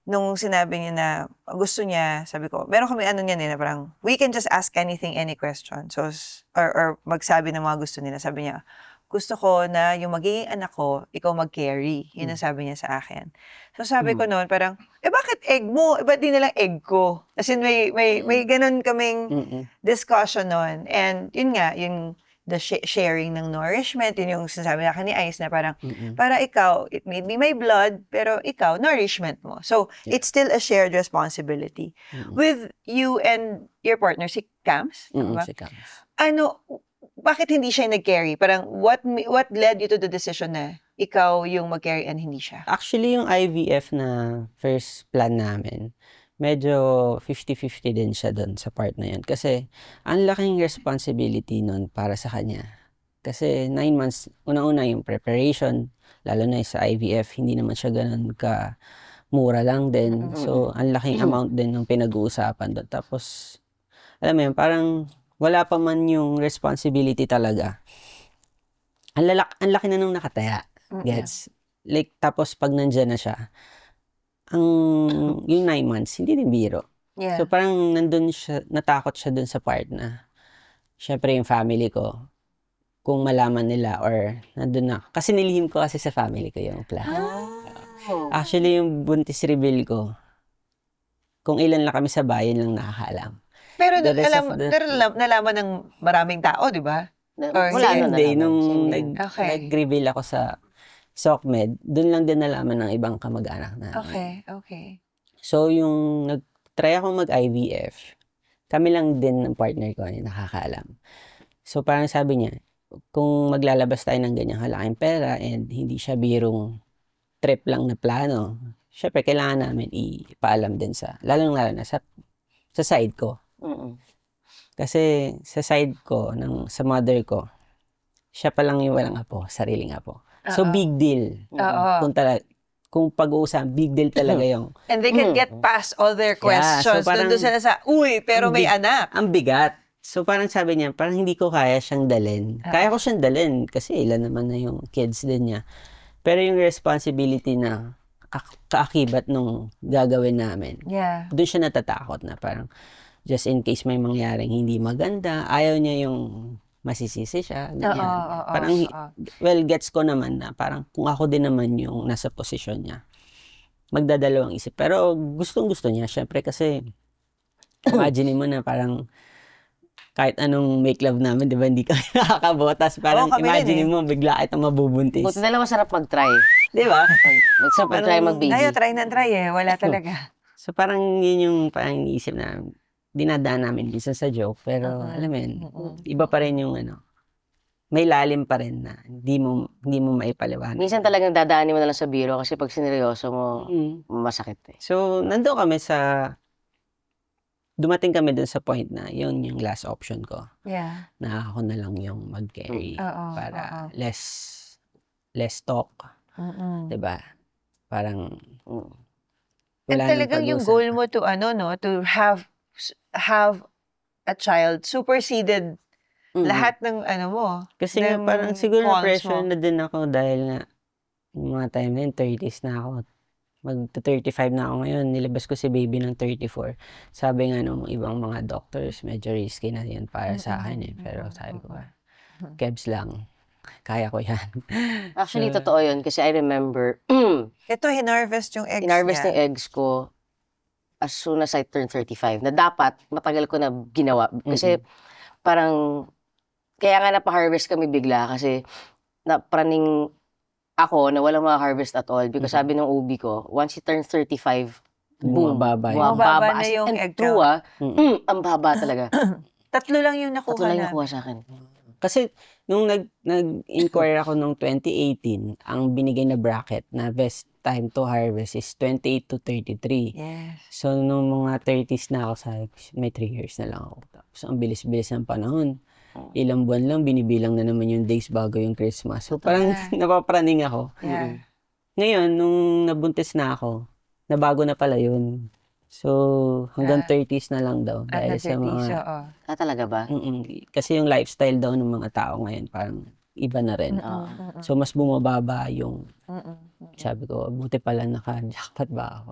Nung sinabi niya na gusto niya, sabi ko, meron kami ano niyan na parang, we can just ask anything, any question. So, or magsabi ng mga gusto nila. Sabi niya, gusto ko na yung magiging anak ko, ikaw mag-carry. Yun ang sabi niya sa akin. So sabi ko noon, parang, bakit egg mo? Ba't di nalang egg ko? As in, may ganun kaming discussion noon. And yun nga, yung the sharing ng nourishment, yun yung sinasabi na akin ni Ice na parang, para ikaw, it may be my blood, pero ikaw, nourishment mo. So, it's still a shared responsibility. With you and your partner, si Cams, diba? Si Cams. Bakit hindi siya nag-carry? Parang, what led you to the decision na ikaw yung mag-carry and hindi siya? Actually, yung IVF na first plan namin, medyo 50-50 din siya doon sa part na yun. Kasi, ang laking responsibility nun para sa kanya. Kasi 9 months, unang-una yung preparation, lalo na sa IVF, hindi naman siya ganun ka mura lang din. So, ang laking amount din ng pinag-uusapan doon. Tapos, alam mo yun, parang wala pa man yung responsibility talaga. Ang laki na nung nakataya. Gets? Like, tapos pag nandyan na siya, yung 9 months, hindi din biro. Yeah. So parang nandun siya, natakot siya dun sa part na, syempre yung family ko, kung malaman nila or nandun na. Kasi nilihim ko kasi sa family ko yung plan. Actually, yung buntis reveal ko, kung ilan lang kami sa bayan lang nakakalam. Pero nalaman ng maraming tao, di ba? Wala nung nag-reveal ako sa SOCMED, doon lang din nalaman ng ibang kamag-anak na. Okay. So, yung nag-try ako mag-IVF, kami lang din ng partner ko yung nakakaalam. So, parang sabi niya, kung maglalabas tayo ng ganyang halaking pera and hindi siya birong trip lang na plano, syempre, kailangan namin ipaalam din sa, lalo na sa side ko. Kasi sa side ko, sa mother ko, siya pa lang yung walang apo, sariling apo. So, big deal. Kung pag-uusapan, big deal talaga yung... And they can get past all their questions. So parang, doon sila sa, pero may anak. Ang bigat. So, parang sabi niya, parang hindi ko kaya siyang dalhin. Kaya ko siyang dalhin kasi ilan naman na yung kids din niya. Pero yung responsibility na kaakibat nung gagawin namin, doon siya natatakot na parang just in case may mangyaring hindi maganda, ayaw niya yung masisisi siya. Parang, well, gets ko naman na parang kung ako din naman yung nasa posisyon niya, magdadalawang isip. Pero gustong-gusto niya, syempre, kasi imagine mo na parang kahit anong make love namin, di ba, hindi kami nakakabotas. Parang imagine mo, bigla kitang mabubuntis. Buti na lang masarap mag-try. Di ba? Masarap mag-try mag-baby. Try na wala talaga. So parang yun yung parang iniisip na dinadaan namin minsan sa joke, pero alam mo yun, iba pa rin yung may lalim pa rin na hindi mo maipaliwanag. Minsan talagang dadaanin mo na lang sa biro kasi pag sineryoso mo, masakit eh. So, dumating kami dun sa point na yun yung last option ko. Yeah. Na ako na lang yung mag-carry para less talk. Diba? Parang and talagang yung goal mo to to have a child superseded lahat ng mo. Kasi nga parang siguro na-pressure na din ako dahil nga yung mga time na yun, 30s na ako. Mag-35 na ako ngayon. Nilabas ko si baby ng 34. Sabi nga nung ibang mga doctors, medyo risky na yun para sa akin eh. Pero sabi ko Kebs lang. Kaya ko yan. Actually, totoo yun. Kasi I remember, ito, hinarvest yung eggs hinarvest yung eggs ko as soon as I turned 35. Na dapat, matagal ko na ginawa. Kasi parang, kaya nga napaharvest kami bigla kasi napraning ako na walang harvest at all. Because sabi ng ubi ko, once you turn 35, boom, bumababa na yung egg true ang baba talaga. Tatlo lang yung nakuha Tatlo lang yung nakuha sa akin. Kasi nung nag-inquire ako nung 2018, ang binigay na bracket na best time to harvest is 28 to 33. Yes. So nung mga 30s na ako, sabi ko, may 3 years na lang ako. Tapos ang bilis-bilis ng panahon. Ilang buwan lang, binibilang na naman yung days bago yung Christmas. So parang napapraning ako. Yeah. Ngayon, nung nabuntis na ako, nabago na pala yun. So, hanggang 30s na lang daw. Dahil sa mga... Talaga ba? Kasi yung lifestyle daw ng mga tao ngayon, parang iba na rin. So, mas bumababa yung, sabi ko, buti pala naka-jackpot ba ako.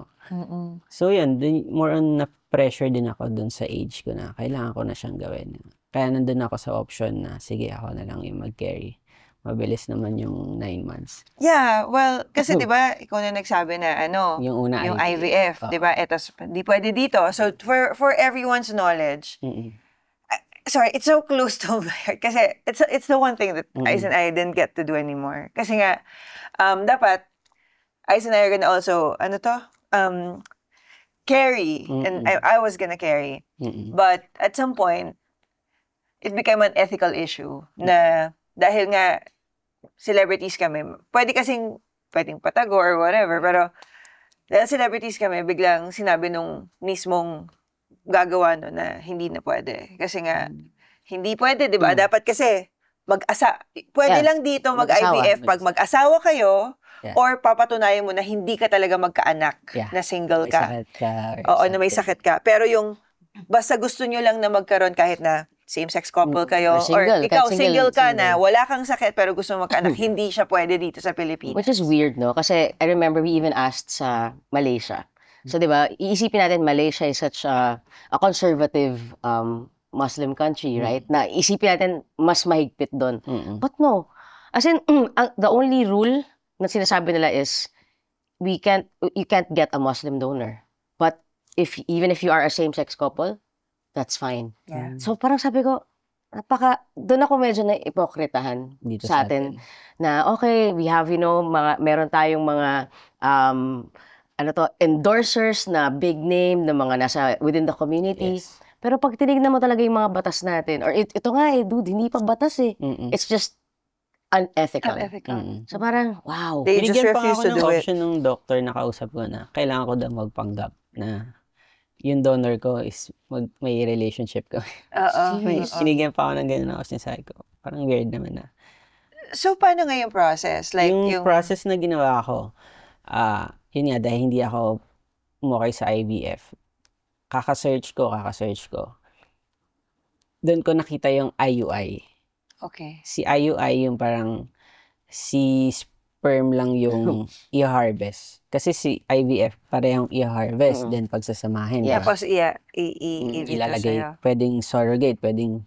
So, yun, more on na-pressure din ako dun sa age ko na kailangan ko na siyang gawin. Kaya nandun ako sa option na, sige, ako na lang yung mag-carry. Mabilis naman yung 9 months. Yeah, well, kasi 'di ba, ikaw na nagsabi na Yung una yung IVF, 'di ba? Etos, di pwede dito. So for everyone's knowledge, sorry, it's so close to my heart kasi it's the one thing that Ice and I didn't get to do anymore. Kasi nga dapat Ice and I are gonna also carry, and I was gonna carry. But at some point, it became an ethical issue na dahil nga celebrities kami, pwedeng patago or whatever, pero dahil celebrities kami, biglang sinabi nung mismong gagawa no na hindi na pwede. Kasi nga, hindi pwede, di ba? Dapat kasi, pwede lang dito mag-IVF pag mag-asawa kayo, or papatunayan mo na hindi ka talaga magkaanak, na single ka. Oo, na may sakit ka. Pero yung, basta gusto nyo lang na magkaroon kahit na same-sex couple kayo, or ikaw single ka na, wala kang sakit pero gusto mo magkaanak, hindi siya pwede dito sa Pilipinas. Which is weird, no? Kasi I remember we even asked sa Malaysia. So, di ba, iisipin natin Malaysia is such a conservative Muslim country, right? Na isipin natin mas mahigpit doon. But no. As in, the only rule na sinasabi nila is you can't get a Muslim donor. But even if you are a same-sex couple, that's fine. Yeah. So parang sabi ko, doon ako medyo na-ipokritahan Dito sa atin. Na okay, we have, meron tayong mga, endorsers na big name, na mga nasa within the community. Yes. Pero pag tinignan mo talaga yung mga batas natin, or ito nga dude, hindi pa batas eh. It's just unethical. So parang, wow. They just Binigyan pa refuse ako to ng do it. option ng doctor na kausap ko na kailangan ko daw magpanggap na yung donor ko is may relationship ko. Binigyan pa ako ng ganun option, sabi ko. Parang weird naman na. So, paano nga yung process? Like, yung process na ginawa ko, yun nga, dahil hindi ako umukay sa IVF, kaka-search ko. Doon ko nakita yung IUI. Okay. Si IUI yung parang si sperm lang yung i-harvest. Kasi si IVF, parehong i-harvest, then pagsasamahin. Yeah. Tapos, Ilalagay, pwedeng surrogate, pwedeng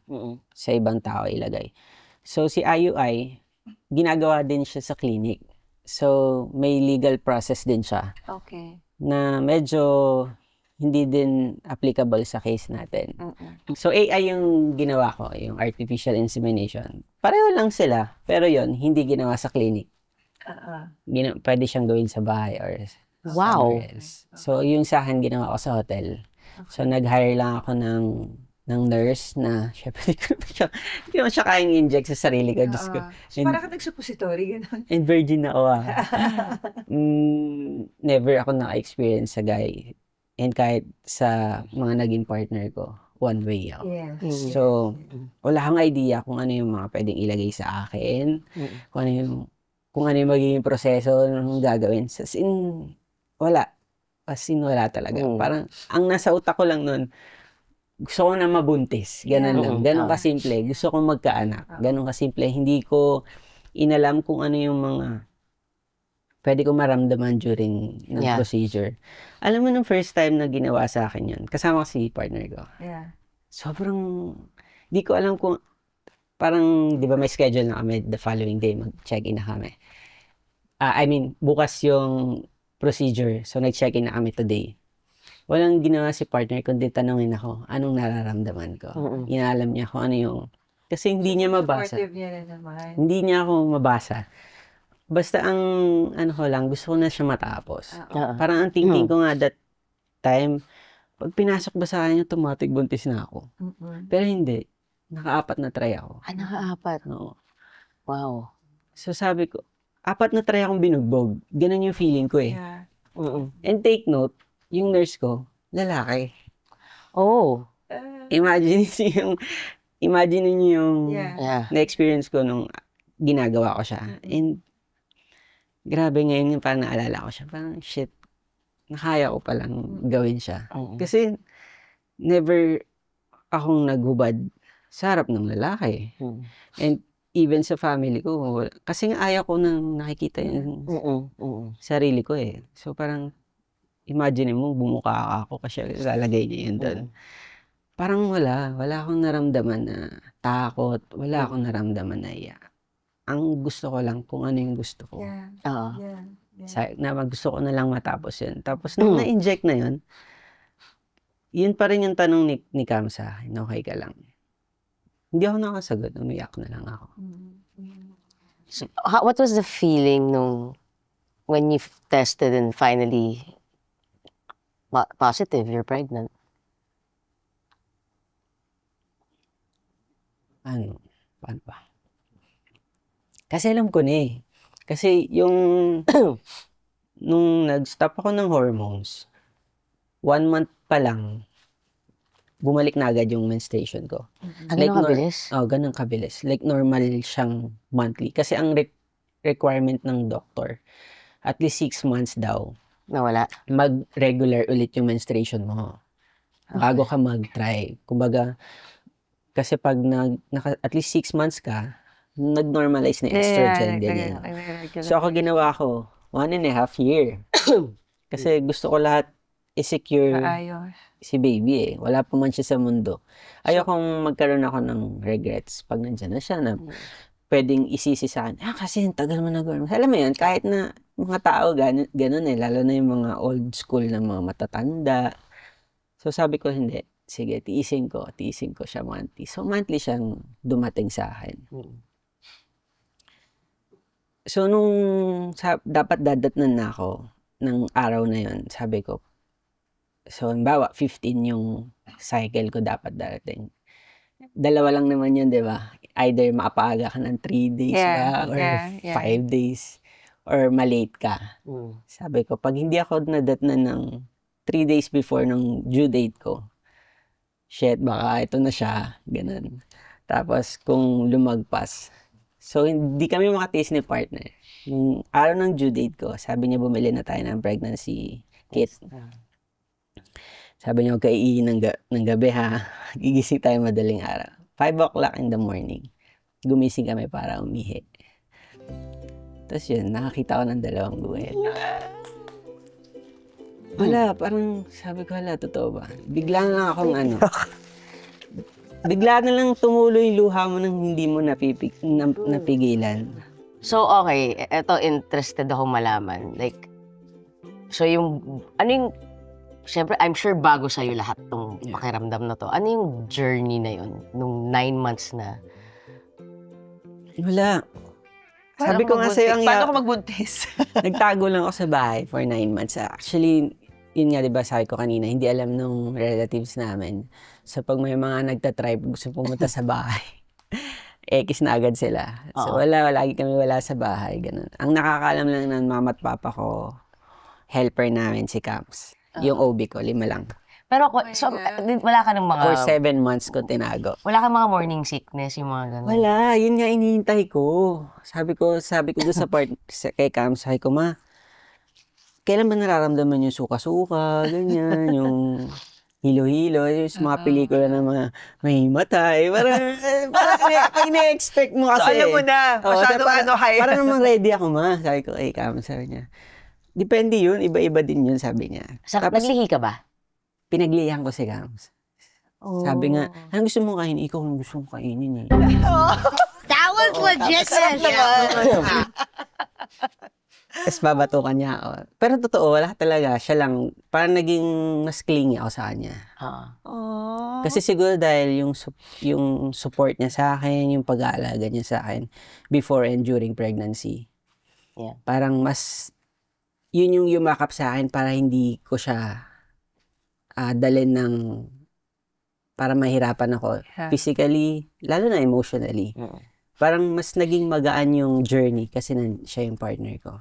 sa ibang tao ilagay. So, si IUI, ginagawa din siya sa clinic. So, may legal process din siya. Okay. Na medyo hindi din applicable sa case natin. So, AI yung ginawa ko, yung artificial insemination. Pareho lang sila, pero yon hindi ginawa sa clinic. Pwede siyang gawin sa bahay or wow. else. So, yung sa akin, ginawa ko sa hotel. So, nag-hire lang ako ng nurse na, syempre, hindi naman siya kayang inject sa sarili ko. Diyos ko. So, parang ka nag-suppository, gano'n. And virgin ako. Never ako naka-experience sa guy. And kahit sa mga naging partner ko, one way ako. Yes. So, wala akong idea kung ano yung mga pwedeng ilagay sa akin. Kung ano yung magiging proseso ng gagawin. As in, wala. As in, wala talaga. Parang, ang nasa utak ko lang nun, gusto ko na mabuntis. Ganun lang. Ganun kasimple. Gusto ko magkaanak. Ganun kasimple. Hindi ko inalam kung ano yung mga pwede ko maramdaman during ng procedure. Alam mo, nung first time na ginawa sa akin yun, kasama ko si partner ko. Yeah. Sobrang, di ko alam kung, parang, di ba may schedule na kami the following day, mag-check-in na kami. Bukas yung procedure, so nag-check-in na kami today. Walang ginawa si partner kundi tanongin ako, anong nararamdaman ko. Inaalam niya kung ano yung, kasi hindi niya mabasa. Supportive niya na naman. Hindi niya ako mabasa. Basta ang, gusto ko na siya matapos. Parang ang thinking ko nga that time, pag pinasok ba sa kanya, automatic buntis na ako. Pero hindi. Naka-4 na try ako. Naka-4? Oo. Wow. So sabi ko, 4 na try akong binugbog. Ganun yung feeling ko eh. Yeah. And take note, yung nurse ko, lalaki. Oh. Imagine niyo yung na-experience ko nung ginagawa ko siya. And grabe ngayon yung parang naalala ko siya. Parang shit, nakaya ko palang gawin siya. Kasi never akong naghubad sa harap ng lalaki. And even sa family ko, kasi nga ayaw ko nang nakikita yung sarili ko eh. So parang, imagine mo, bumuka ako kasi lalagay niya yun doon. Parang wala akong naramdaman na takot, wala akong naramdaman na iya. Ang gusto ko lang kung ano yung gusto ko. Gusto ko na lang matapos yun. Tapos nung na-inject na yun pa rin yung tanong ni Cam sa akin, okay ka lang. Hindi ako nakasagot, umiyak na lang ako. So, what was the feeling when you tested and finally positive, you're pregnant? Paano ba? Kasi alam ko na eh. Kasi nung nag-stop ako ng hormones, 1 month pa lang, bumalik na agad yung menstruation ko. Ganun kabilis? Ganun kabilis. Like normal siyang monthly. Kasi ang requirement ng doctor, at least 6 months daw, nawala. Mag-regular ulit yung menstruation mo. Bago ka mag-try. Kumbaga, kasi pag at least 6 months ka, nag-normalize na estrogen. Ganyan. So ako ginawa ko, 1.5 year. Kasi gusto ko lahat i-secure si baby eh. Wala pa man siya sa mundo. Ayokong magkaroon ako ng regrets pag nandyan na siya na pwedeng isisi sa akin, kasi tagal mo nag-hormone. Alam mo yun, kahit na mga tao ganun eh, lalo na yung mga old school na mga matatanda. So sabi ko, hindi. Sige, tiisin ko siya monthly. So monthly siyang dumating sa akin. So nung dapat dadatnan na ako ng araw na yun, sabi ko, so halimbawa 15 yung cycle ko dapat darating. 2 lang naman yun, di ba? Either makapaaga ka ng 3 days or 5 days or malate ka. Sabi ko, pag hindi ako nadatnan ng 3 days before ng due date ko, shit, baka ito na siya, ganun. Tapos kung lumagpas, so hindi kami makatiis ni partner. Yung araw ng due date ko, sabi niya bumili na tayo ng pregnancy kit. Sabi niya, huwag kaiihin ng gabi ha. Gigising tayo madaling araw. 5 o'clock in the morning. Gumising kami para umihi. Tapos yun, nakakita ko ng 2 guhit. Wala, parang sabi ko, totoo ba? Bigla na akong bigla na lang tumuloy luha mo nang hindi mo napigilan. So, okay. Eto, interested ako malaman. Like, so siyempre, I'm sure bago sa'yo lahat tong pakiramdam na to. Ano yung journey na yun? Nung 9 months na? Wala. Sabi ko nga sa'yo, paano ko magbuntis? Nagtago lang ako sa bahay for 9 months. Actually, yun nga, diba, sabi ko kanina, hindi alam nung relatives namin. So, pag may mga nagtatribe, gusto pumunta sa bahay, X na agad sila. So, lagi kami wala sa bahay. Ganun. Ang nakakaalam lang ng mama at papa ko, helper namin si Camps. Yung OB ko, 5 lang. Pero, so, wala ka ng mga... For 7 months ko tinago. Wala ka mga morning sickness, yung mga gano'n? Wala, yun nga inihintay ko. Sabi ko doon sa part, kay Camps, sabi ko, ma, kailan ba nararamdaman yung suka-suka, ganyan, yung hilo-hilo, yung mga pelikula ng mga may matay. Parang ine-expect mo kasi. So, alam mo na, masyado high. Parang naman ready ako, ma. Sabi ko, Camps, sabi niya. Depende yun, iba-iba din yun, sabi niya. Tapos, naglihi ka ba? Pinaglihan ko si Camps. Sabi nga, anong gusto mong kainin? Ikaw ang gusto mong kainin eh. That was legit! Tapos babatukan niya ako. Pero totoo, wala talaga. Siya lang, parang naging mas clingy ako sa kanya. Kasi siguro dahil yung support niya sa akin, yung pag-aalaga niya sa akin before and during pregnancy. Yeah. Parang mas, yun yung yumakap sa akin para hindi ko siya dalhin ng, para mahirapan ako. Physically, lalo na emotionally. Parang mas naging magaan yung journey kasi siya yung partner ko.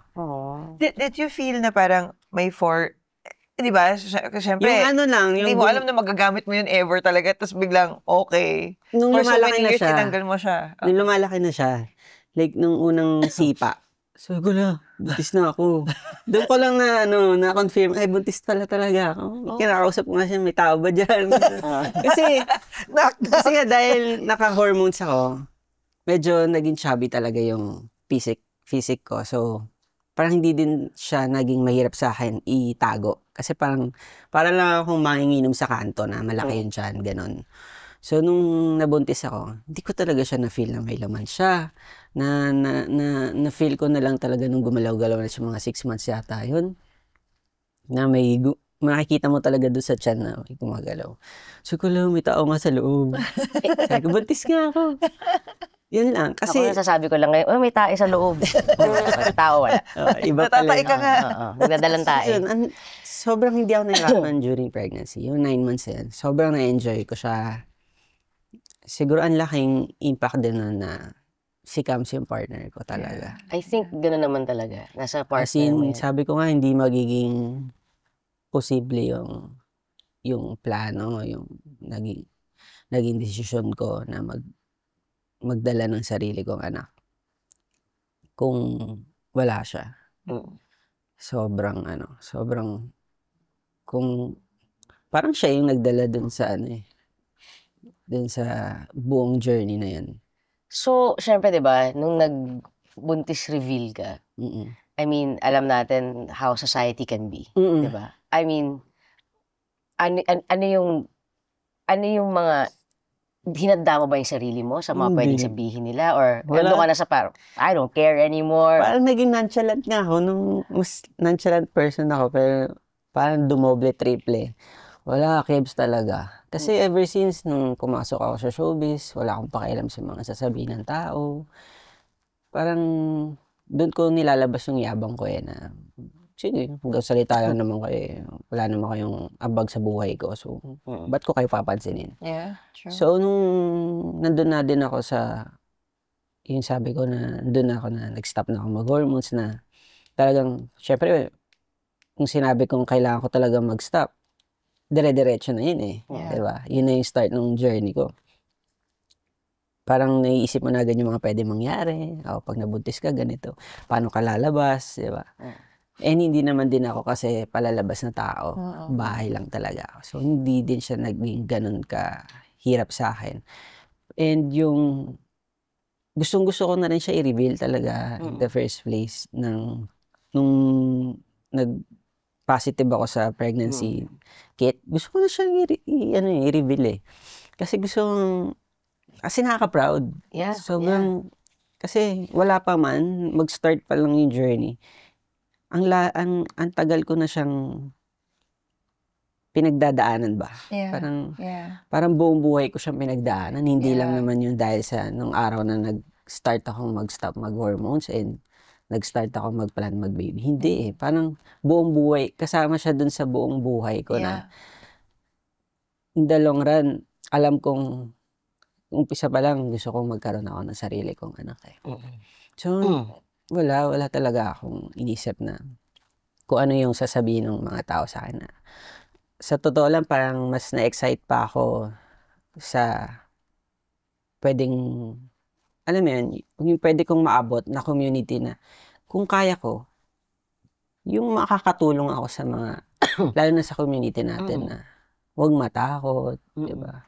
Did you feel na parang may di ba? Siyempre, yung hindi mo alam na magagamit mo yun ever talaga, tapos biglang okay. Nung For lumalaki na years, siya, tinanggal mo siya. Nung lumalaki na siya, like nung unang sipa, sabi ko na, buntis na ako. Doon ko lang na-confirm, ay buntis talaga ako. Kinakausap ko nga siya, may tao ba dyan? kasi nga dahil naka-hormones ako, medyo naging chubby talaga yung physique ko. So, parang hindi din siya naging mahirap sa akin itago. Kasi parang lang akong manginginom sa kanto na malaki yung tiyan, ganon. So, nung nabuntis ako, hindi ko talaga siya na-feel na may laman siya. Na-feel ko na lang talaga nung gumalaw-galaw na siya mga 6 months yata yun. Na makikita mo talaga doon sa tiyan na may gumagalaw. So, ko lang, may tao nga sa loob. Sabi ko, buntis nga ako. Yun lang. Kasi, ako nasasabi ko lang ngayon, may tae sa loob. Tao wala. Iba pala. Natatay ka nga. Nagdadalang tae. Yun, sobrang hindi ako nahirapan during pregnancy. Yung 9 months yan. Sobrang na-enjoy ko siya. Siguro ang laking impact din na si Cams yung partner ko talaga. I think gano'n naman talaga. Nasa As partner in, mo yan. sabi ko nga, hindi magiging posible yung plano, yung naging desisyon ko na magdala ng sarili kong anak. Kung wala siya. Sobrang kung parang siya yung nagdala dun sa dun sa buong journey na yan. So, syempre, di ba, nung nagbuntis reveal ka, I mean, alam natin how society can be. Di ba? I mean, ano yung mga, hinanda mo ba yung sarili mo sa mga pwedeng sabihin nila? Or nandun ka na sa parang, I don't care anymore. Parang naging nonchalant nga ako. Mas nonchalant person ako. Pero parang dumoble, triple. Wala, kebs talaga. Kasi ever since nung pumasok ako sa showbiz, wala akong pakialam sa mga sasabihin ng tao. Parang doon ko nilalabas yung yabang ko na sige, hanggang salita lang naman kayo. Wala naman kayong ambag sa buhay ko. So, ba't ko kayo papansinin? Yeah, true. So, nung nandun na din ako sa, yung sabi ko na, nandun na ako na nag-stop na ako mag-hormones na talagang, syempre, kung sinabi kong kailangan ko talaga mag-stop, dire-diretso na yun Yeah. Diba? Yun na yung start ng journey ko. Parang naiisip mo na agad yung mga pwede mangyari. Pag nabuntis ka, ganito. Paano ka lalabas, diba? And hindi naman din ako kasi palalabas na tao. Bahay lang talaga ako. So, hindi din siya naging ganun kahirap sa akin. And yung gustong-gusto ko na rin siya i-reveal talaga in the first place nung nag-positive ako sa pregnancy kit. Gusto ko na siyang i-reveal Kasi kasi nakaka-proud. Yeah. Sobrang, kasi wala pa man, mag-start pa lang yung journey. Ang tagal ko na siyang pinagdadaanan ba? Yeah. Parang buong buhay ko siyang pinagdaanan. Hindi lang naman yun dahil sa nung araw na nag-start akong mag-stop mag-hormones and nag-start ako mag-plan mag-baby. Hindi Parang buong buhay. Kasama siya dun sa buong buhay ko na in the long run, alam kong umpisa pa lang gusto kong magkaroon ako ng sarili kong anak So, wala talaga akong inisip na kung ano yung sasabihin ng mga tao sa akin. Sa totoo lang, parang mas na-excite pa ako sa pwedeng, alam mo yun, yung pwede kong maabot na community na kung kaya ko, yung makakatulong ako sa mga, lalo na sa community natin na huwag matakot, diba?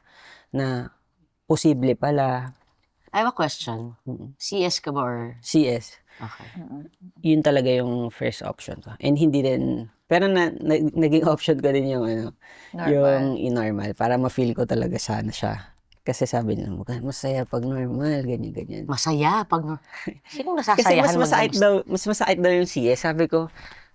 Na posible pala. I have a question. CS ka ba or? CS. Okay. Yun talaga yung first option ko. And hindi din, pero naging option ko din yung yung normal para ma-feel ko talaga sana siya. Kasi sabi nila, masaya pag normal, ganyan. Masaya pag normal? Sinong Kasi nasasayahan mas masakit daw yung CS. Sabi ko,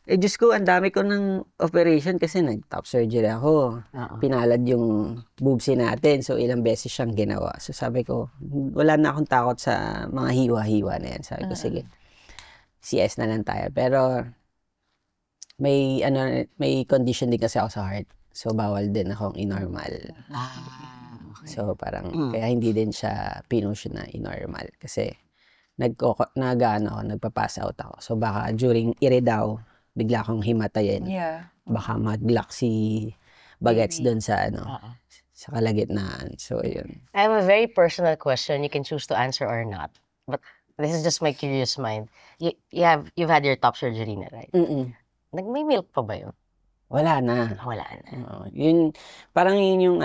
Diyos ko, ang dami ko ng operation kasi nag-top surgery ako. Pinalad yung boobsy natin. So, ilang beses siyang ginawa. So, sabi ko, wala na akong takot sa mga hiwa-hiwa na yan. Sabi ko, sige, CS na lang tayo. Pero, may condition din kasi ako sa heart. So, bawal din akong inormal. Okay. So, parang, kaya hindi din siya pinush na inormal. Kasi, nagpa-pass out ako. So, baka during daw, bigla akong himatayin. Yeah. Baka mag-lock si bagets doon sa sa kalagitnaan. So, yun. I have a very personal question. You can choose to answer or not. But this is just my curious mind. You've had your top surgery na, right? May milk pa ba yun? Wala na. Wala na. Yun, parang yun yung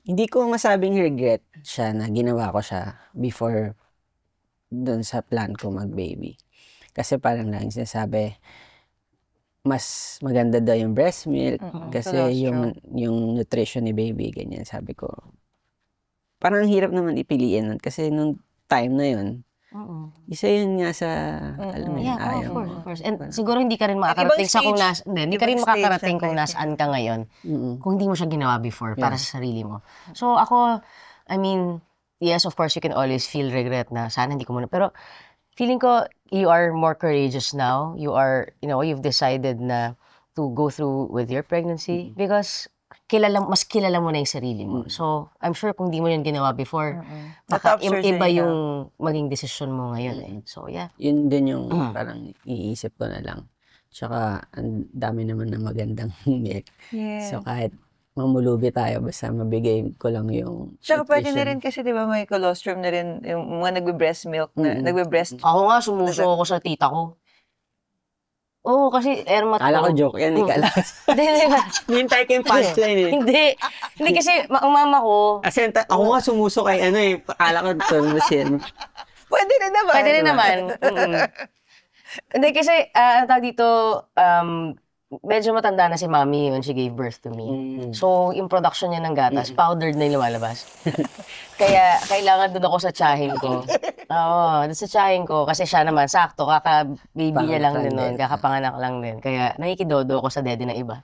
hindi ko masabing regret siya na ginawa ko siya before doon sa plan ko mag-baby. Kasi parang lang sinasabi, mas maganda daw yung breast milk kasi yung nutrition ni baby, ganyan. Sabi ko, parang hirap naman ipiliin nun kasi nung time na yun, isa yun nga sa, alam mo yun, Yeah, ayaw of mo. course. And siguro hindi ka rin makakarating sa kung hindi ka rin Ibang stage makakarating ng kung life nasaan ka ngayon Mm-mm. kung hindi mo siya ginawa before para sa sarili mo. So ako, I mean, yes, of course, you can always feel regret na sana hindi ko muna. Pero feeling ko, you are more courageous now. You are, you've decided na to go through with your pregnancy because mas kilala mo na yung sarili mo. So, I'm sure kung di mo yun ginawa before, baka Na-top surgery iba ka. yung maging desisyon mo ngayon eh. So, yeah. Yun din yung parang iisip ko na lang. Tsaka, ang dami naman na magandang milk. Yes. So, kahit mamulubi tayo, basta mabigay ko lang yung Tsaka pwede na nutrition. rin kasi, di ba, may colostrum na rin, yung mga nagbe-breast milk na, nagbe-breast. Ako nga, sumuso ako sa tita ko. Oo, kasi airmat Kala ko joke yan, ikala. Hindi. Hintay ko yung punchline eh. Hindi kasi, ang mama ko, Kasi ako nga sumuso kay ano eh. Akala ko sumusin. Pwede rin naman. pwede rin naman. Hindi kasi, ang tawag dito, medyo matanda na si mami when she gave birth to me. So, yung production niya ng gatas, powdered na yung lumalabas. Kaya, kailangan doon ako sa tiyahin ko. Oo, doon sa tiyahin ko. Kasi siya naman, sakto, kaka-baby niya lang din nun. Kakapanganak lang din. Kaya, nakikidodo ako sa dede ng iba.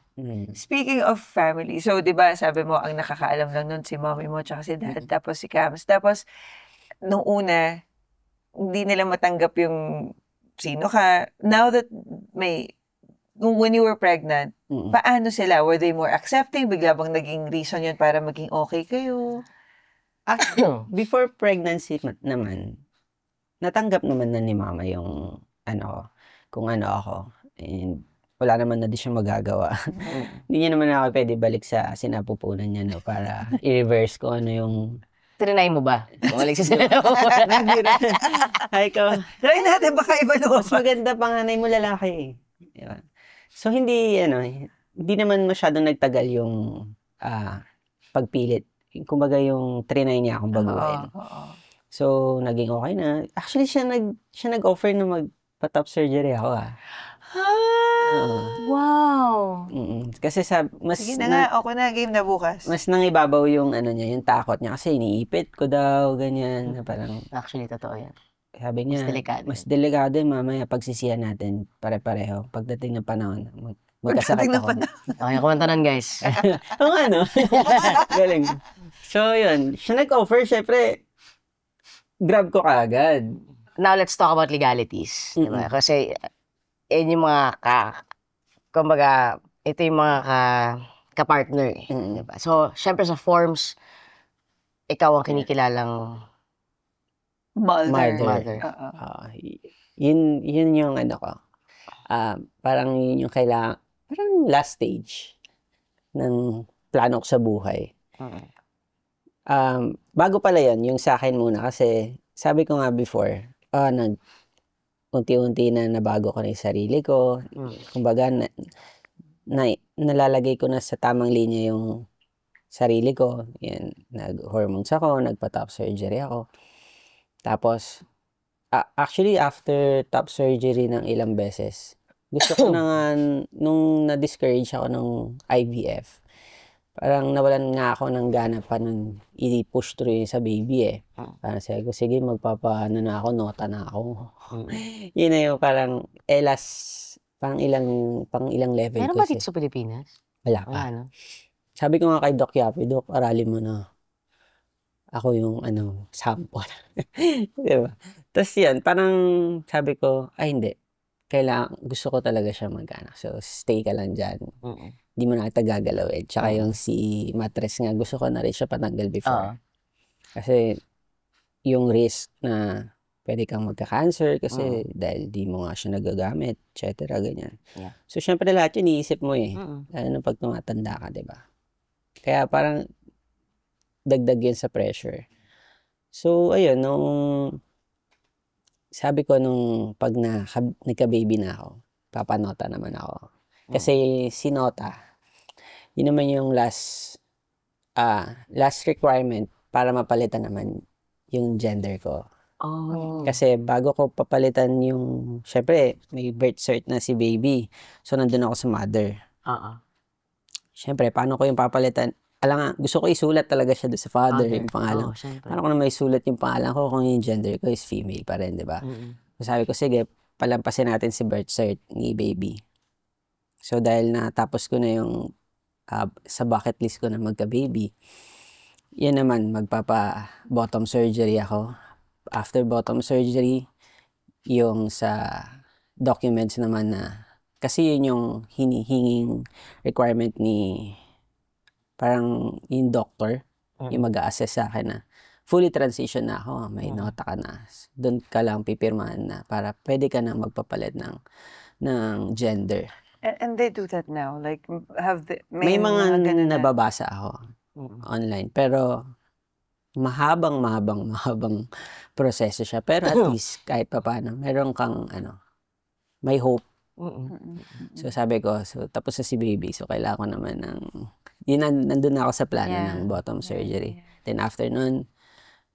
Speaking of family, so di ba sabi mo ang nakakaalam lang nun si mommy mo tsaka si dad, tapos si Cams. Tapos, nung una, hindi nila matanggap yung sino ka. Now that when you were pregnant, paano sila? Were they more accepting? Bigla bang naging reason yun para maging okay kayo? Before pregnancy naman, natanggap naman na ni mama yung kung ano ako. And wala naman na di siya magagawa. Hindi niya naman ako pwede balik sa sinapupunan niya para i-reverse ko ano yung... Trinay mo ba? Bumalik sa sinapupunan. Ay ko, Try natin, baka iba mas maganda panganay mo lalaki eh. Diba? So hindi naman masyadong nagtagal yung pagpilit. Kumbaga yung trinay niya akong baguhin. So naging okay na. Actually siya nag-offer na magpa-top surgery ako Wow! Kasi Sige na nga, ako na, game na bukas. mas nangibabaw yung niya, yung takot niya kasi iniipit ko daw, ganyan. Parang Actually, totoo yan. sabi niya, delikado. mas delikado yung mamaya pagsisihan natin pare-pareho. Pagdating ng panahon, magkasakit ako. Okay, kumantanan guys. Oo nga, no? Galing. So, yun. Siya nag-offer, syempre, grab ko kaagad. Now, let's talk about legalities. Diba? Kasi, yun yung mga kumbaga, ito yung mga ka-partner. Diba? So, syempre sa forms, ikaw ang kinikilalang Mother. Yun yung ko. Parang yun yung kailangan, parang last stage ng plano ko sa buhay. Bago pala yung sa akin muna kasi sabi ko nga before, unti-unti na nabago ko na yung sarili ko. Kumbaga, nalalagay ko na sa tamang linya yung sarili ko. Yan, nag-hormones ako, nagpa-top surgery ako. Tapos, actually, after top surgery ng ilang beses, gusto ko na nga, nung na-discourage ako ng IVF, parang nawalan nga ako ng gana pa nun i-push through yun sa baby eh. Parang sabi ko, sige, magpapaano na ako, nota na ako. Yun na yung parang, pang ilang level meron ko. ba dito sa Pilipinas? Wala pa. Wala, no? Sabi ko nga kay Doc Yapi, Doc, aralin mo na. Ako yung sample. Diba? Tapos yan, parang sabi ko, ay hindi. Gusto ko talaga siya mag-anak. So, stay ka lang dyan. Hindi mo na kita gagalawin. Tsaka yung si mattress nga, gusto ko na rin siya patanggal before. Kasi yung risk na pwede kang magka-cancer kasi dahil di mo nga siya nagagamit, etc. Ganyan. Yeah. So, syempre lahat yun, iisip mo eh. Lalo na pag tumatanda ka, diba? Kaya parang dagdag yun sa pressure. So, ayun, sabi ko pag nagka-baby na ako, papanota naman ako. Kasi si Nota, yun naman yung last requirement para mapalitan naman yung gender ko. Oh. Kasi bago ko papalitan yung, syempre, may birth cert na si baby. So, nandun ako sa mother. Oo. Syempre, paano ko yung papalitan? Alam nga, gusto ko isulat talaga siya doon sa father, yung pangalan. Oo, syempre. Paano ko na may sulat yung pangalan ko kung yung gender ko is female pa rin, di ba? So, sabi ko, sige, palampasin natin si birth cert ni baby. So, dahil natapos ko na yung sa bucket list ko na magka-baby, yan naman, magpapa-bottom surgery ako. After bottom surgery, yung sa documents naman na, kasi yun yung hinihinging requirement ni, parang yung doctor, yung mag-a-assess sa akin na, fully transition na ako, may nota ka na. Doon ka lang pipirmahan na para pwede ka na magpapalit ng gender. And they do that now? Like, May mga ganun na? nababasa ako online, pero mahabang proseso siya. Pero at least, kahit pa paano, meron kang, may hope. So sabi ko, tapos na si baby, so kailangan ko naman nandun na ako sa plano ng bottom surgery. Then after nun,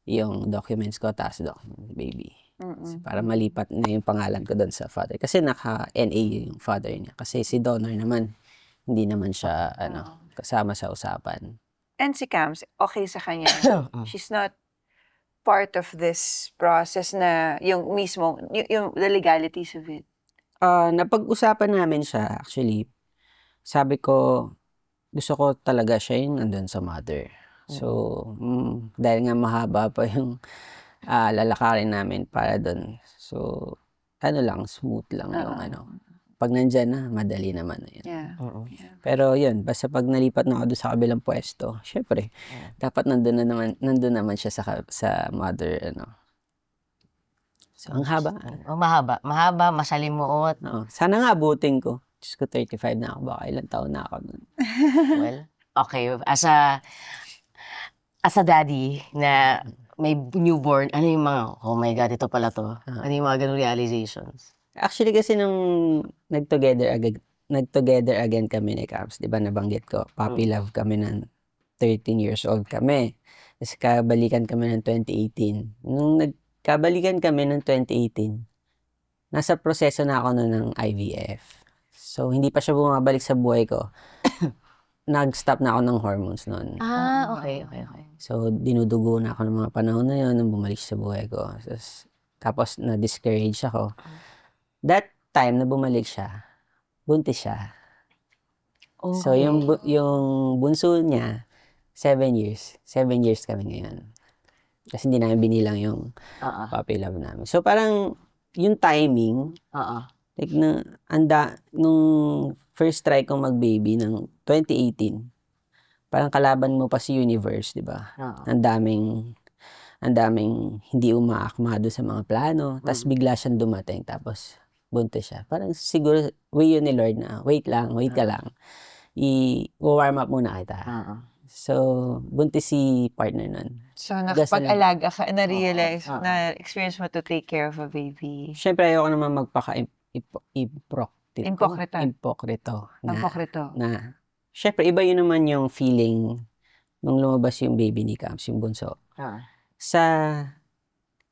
yung documents ko, taas documents, baby. So, para malipat na yung pangalan ko doon sa father. Kasi naka-NA yung father niya. Kasi si donor naman, hindi naman siya, kasama sa usapan. And si Cams, okay sa kanya. She's not part of this process na yung mismo, yung the legalities of it. Napag-usapan namin siya, actually. Sabi ko, gusto ko talaga siya yung nandun sa mother. So, dahil nga mahaba pa yung lalakarin namin para doon. So, smooth lang yung pag nandyan na, madali naman na yun. Yeah. Pero yun, basta pag nalipat na ako doon sa kabilang pwesto, syempre, dapat nandun naman siya sa mother, So, ang haba. Mahaba, masalimuot. Sana nga abutin ko. Diyos ko, 35 na ako. Baka ilang taon na ako nun. Well, okay. As a daddy na may newborn, ano yung mga, oh my God, ito pala to. Ano yung mga ganung realizations? Actually, kasi nung nag-together again kami ni Caps, di ba nabanggit ko, puppy love kami ng 13 years old kami. Tapos kabalikan kami ng 2018. Nung nagkabalikan kami ng 2018, nasa proseso na ako ng IVF. So, hindi pa siya bumabalik sa buhay ko. Nag-stop na ako ng hormones noon. Okay. So, dinudugo na ako ng mga panahon na yun nung bumalik sa buhay ko. Tapos, na-discourage ako. That time na bumalik siya, buntis siya. Okay. So, yung bunso niya, 7 years. 7 years kami ngayon. Kasi hindi namin binilang yung puppy love namin. So, parang yung timing, like nung first try kong mag-baby ng 2018, parang kalaban mo pa si universe, di ba? Ang daming hindi umaakma doon sa mga plano. Tapos bigla siyang dumating. Tapos buntis siya. Parang siguro, way yun ni Lord na, wait ka lang. I-warm up muna kita. So, buntis si partner nun. So, nakapag-alaga ka, na-realize, na-experience mo to take care of a baby. Siyempre, ayoko naman magpaka-impokrito. Na, siyempre, iba yun naman yung feeling nung lumabas yung baby ni Cams, yung bunso. Sa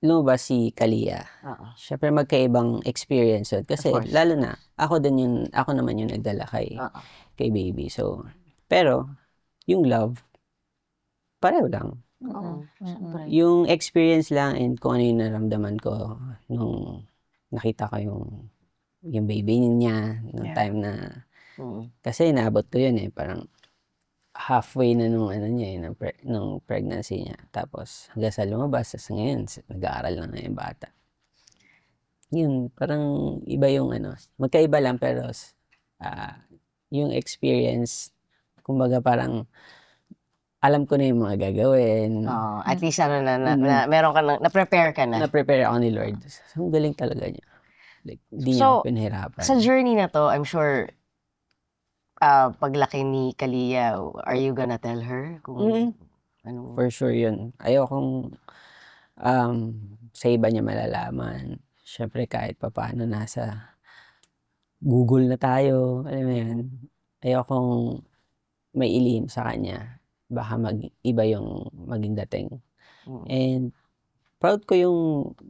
lumabas si Kalia. Siyempre, magkaibang experience yun. Kasi, lalo na, ako naman yung nagdala kay baby. So, pero, yung love, pareho lang. Yung experience lang and kung ano yung naramdaman ko nung nakita ko yung baby niya, nung time na, kasi naabot ko yun parang halfway na nung nung pregnancy niya. Tapos hanggang sa lumabas, tapos ngayon, nag-aaral na yung bata. Yun, parang iba yung magkaiba lang pero yung experience, kumbaga parang alam ko na yung mga gagawin. At least meron ka na-prepare ka na. Na-prepare ako ni Lord. So, ang galing talaga niya. Like, hindi niya ako pinahirapan. Sa journey na to, I'm sure, paglaki ni Kalia, are you gonna tell her? For sure yun. Ayokong sa iba niya malalaman. Siyempre, kahit papaano nasa Google na tayo. Alam mo yan. Ayokong may ilihim sa kanya. Baka iba yung maging dating. And proud ko yung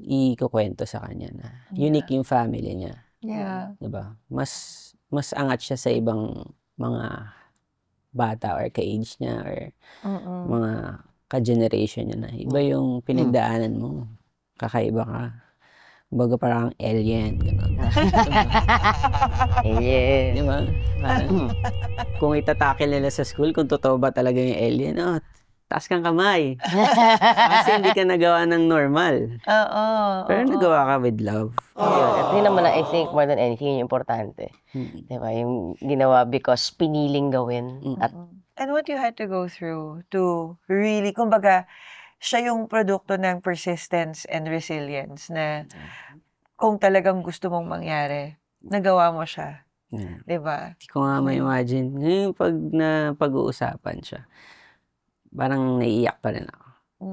ikukwento sa kanya na unique yung family niya. Yeah. Diba? Mas angat siya sa ibang mga bata or ka-age niya or mga ka-generation niya na. Iba yung pinagdaanan mo. Kakaiba ka. Baga parang alien. Ganun. Alien. Diba? Parang, kung itatakil nila sa school, kung totoo ba talaga yung alien, taas kang kamay. Kasi hindi ka nagawa ng normal. Oo. Pero nagawa ka with love. Yun. At yun naman, I think, more than anything, yung importante. Diba? Yung ginawa because piniling gawin. At And what you had to go through to really, kumbaga, siya yung produkto ng persistence and resilience na kung talagang gusto mong mangyari, nagawa mo siya. Diba? Hindi ko nga ma-imagine. Ngayon, pag-uusapan siya, parang naiiyak pa rin ako.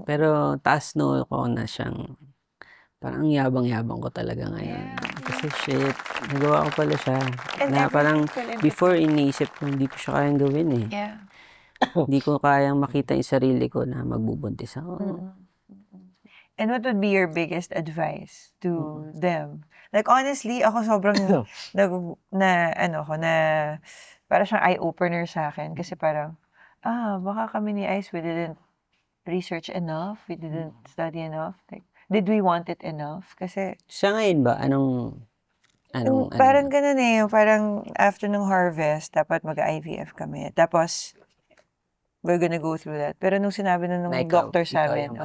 Pero taas no ko na siyang, parang yabang-yabang ko talaga ngayon. Kasi shit, nagawa ko pala siya. And Na parang everything before iniisip ko, hindi ko siya kayang gawin eh. Yeah. Hindi ko kayang makita yung sarili ko na magbubuntis ako. And what would be your biggest advice to them? Like, honestly, ako sobrang para siyang eye-opener sa akin. Kasi parang, baka kami ni Ice, we didn't research enough, we didn't study enough. Like, did we want it enough? Kasi, Sa ngayon ba, anong parang ganun eh, parang after ng harvest, dapat mag-IVF kami. Tapos, we're gonna go through that. Pero nung sinabi na nung doctor sa amin,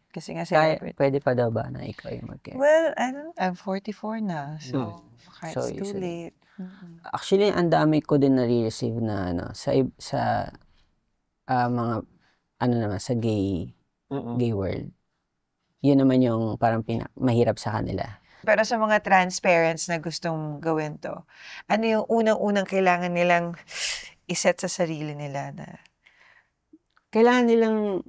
kasi nga celebrate. Pwede pa daw ba na ikaw yung mag-carry? Well, I'm 44 na, so it's too late. Actually, ang dami ko din nare-receive na sa mga naman sa gay world. Yun naman yung parang mahirap sa kanila. Pero sa mga trans parents na gustong gawin to, ano yung unang-unang kailangan nilang iset sa sarili nila na Kailangan nilang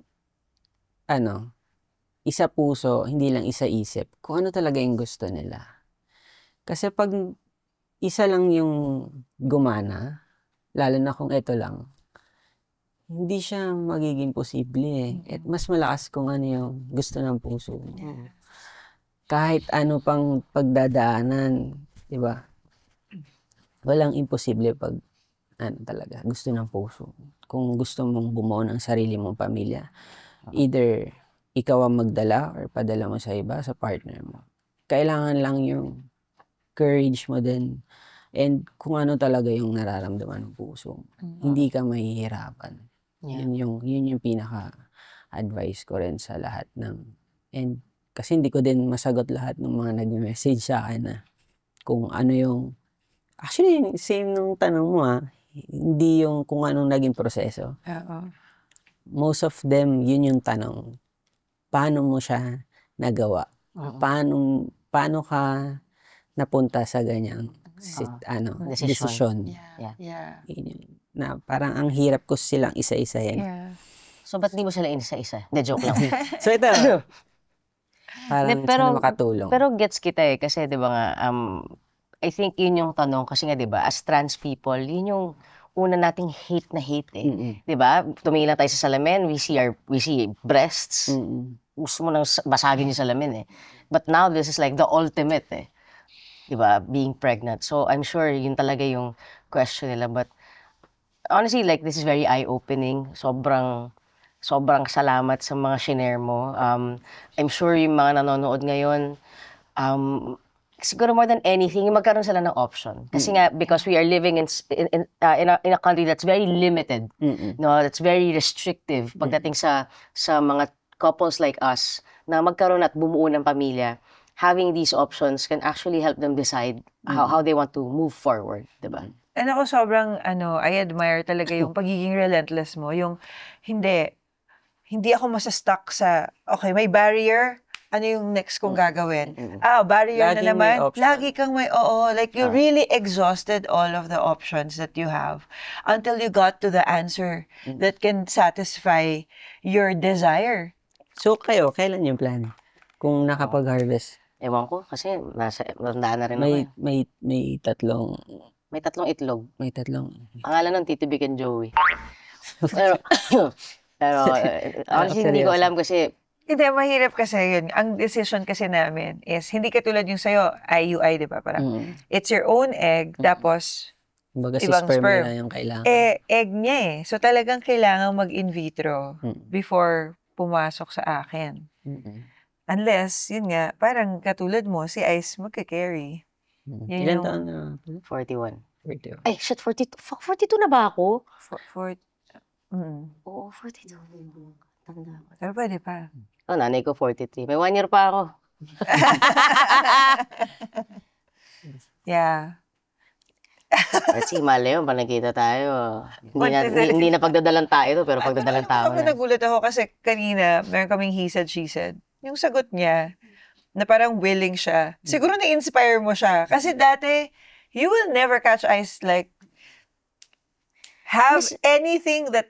isa puso, hindi lang isa isip, kung ano talaga yung gusto nila. Kasi pag isa lang yung gumana, lalo na kung ito lang, hindi siya magiging posible eh. At mas malakas kung ano yung gusto ng puso mo. Kahit ano pang pagdadaanan, di ba? Walang imposible pag talaga, gusto ng puso. Kung gusto mong bumuo ng sarili mong pamilya, either ikaw ang magdala or padala mo sa iba, sa partner mo. Kailangan lang yung courage mo din and kung ano talaga yung nararamdaman ng puso. Hindi ka mahihirapan. Yun yung pinaka-advice ko rin sa lahat and kasi hindi ko din masagot lahat ng mga nag-message sa akin na kung ano yung actually, same nung tanong mo hindi yung kung anong naging proseso. Most of them, yun yung tanong. Paano mo siya nagawa? Paano ka napunta sa ganyang desisyon? Yeah. Na parang ang hirap ko silang isa-isahin. So, ba't di mo sila isa-isa? Hindi, joke lang. So, ito, parang sana makatulong. Pero gets kita eh, kasi di ba nga, I think yun yung tanong, kasi nga di ba, as trans people, yun yung una nating hate na hate eh. Di ba? Tumingin lang tayo sa salamin, we see breasts. Gusto mo nang basagin yung salamin eh. But now, this is like the ultimate eh. Di ba? Being pregnant. So, I'm sure yun talaga yung question nila. But, honestly, like, this is very eye-opening. Sobrang salamat sa mga shinare mo. I'm sure yung mga nanonood ngayon, siguro more than anything, yung magkaroon sila ng option. Kasi nga, because we are living in a country that's very limited, no, that's very restrictive pagdating sa mga couples like us na magkaroon at bumuo ng pamilya. Having these options can actually help them decide how they want to move forward, diba? And ako sobrang, I admire talaga yung pagiging relentless mo. Yung, hindi ako masastuck sa, okay, may barrier, ano yung next kong gagawin? Barrier Laging na naman. may Lagi kang like you really exhausted all of the options that you have until you got to the answer that can satisfy your desire. So, kayo, kailan yung plan? Kung nakapag-harvest? Ewan ko, kasi matandaan na rin ako eh. May tatlong... May tatlong itlog. May tatlong... Pangalan ng Tito Vic and Joey. Pero honestly, hindi ko alam kasi Hindi, mahirap kasi yun. Ang decision kasi namin is, hindi katulad yung sa'yo, IUI, di ba? Parang, it's your own egg, tapos, Kumbaga si ibang sperm sperm. nila yung kailangan. Egg niya eh. So, talagang kailangan mag-in vitro before pumasok sa akin. Unless, yun nga, parang katulad mo, si Ice magka-carry. Yun Ilan yung- taon na? 41. 42. Ay, shit, 42. 42 na ba ako? Oo, 42. Tanda ko. Pero pwede pa. Oh, nanay ko 43. May 1 year pa ako. Yeah. Let's see, mali yun, pag nagkita tayo. Hindi na pagdadalang tayo to, pero pagdadalang tao Ako na. nagulat ako kasi kanina, meron kaming he said, she said. Yung sagot niya, na parang willing siya. Siguro na-inspire mo siya. Kasi dati, you will never catch Ice like, have anything that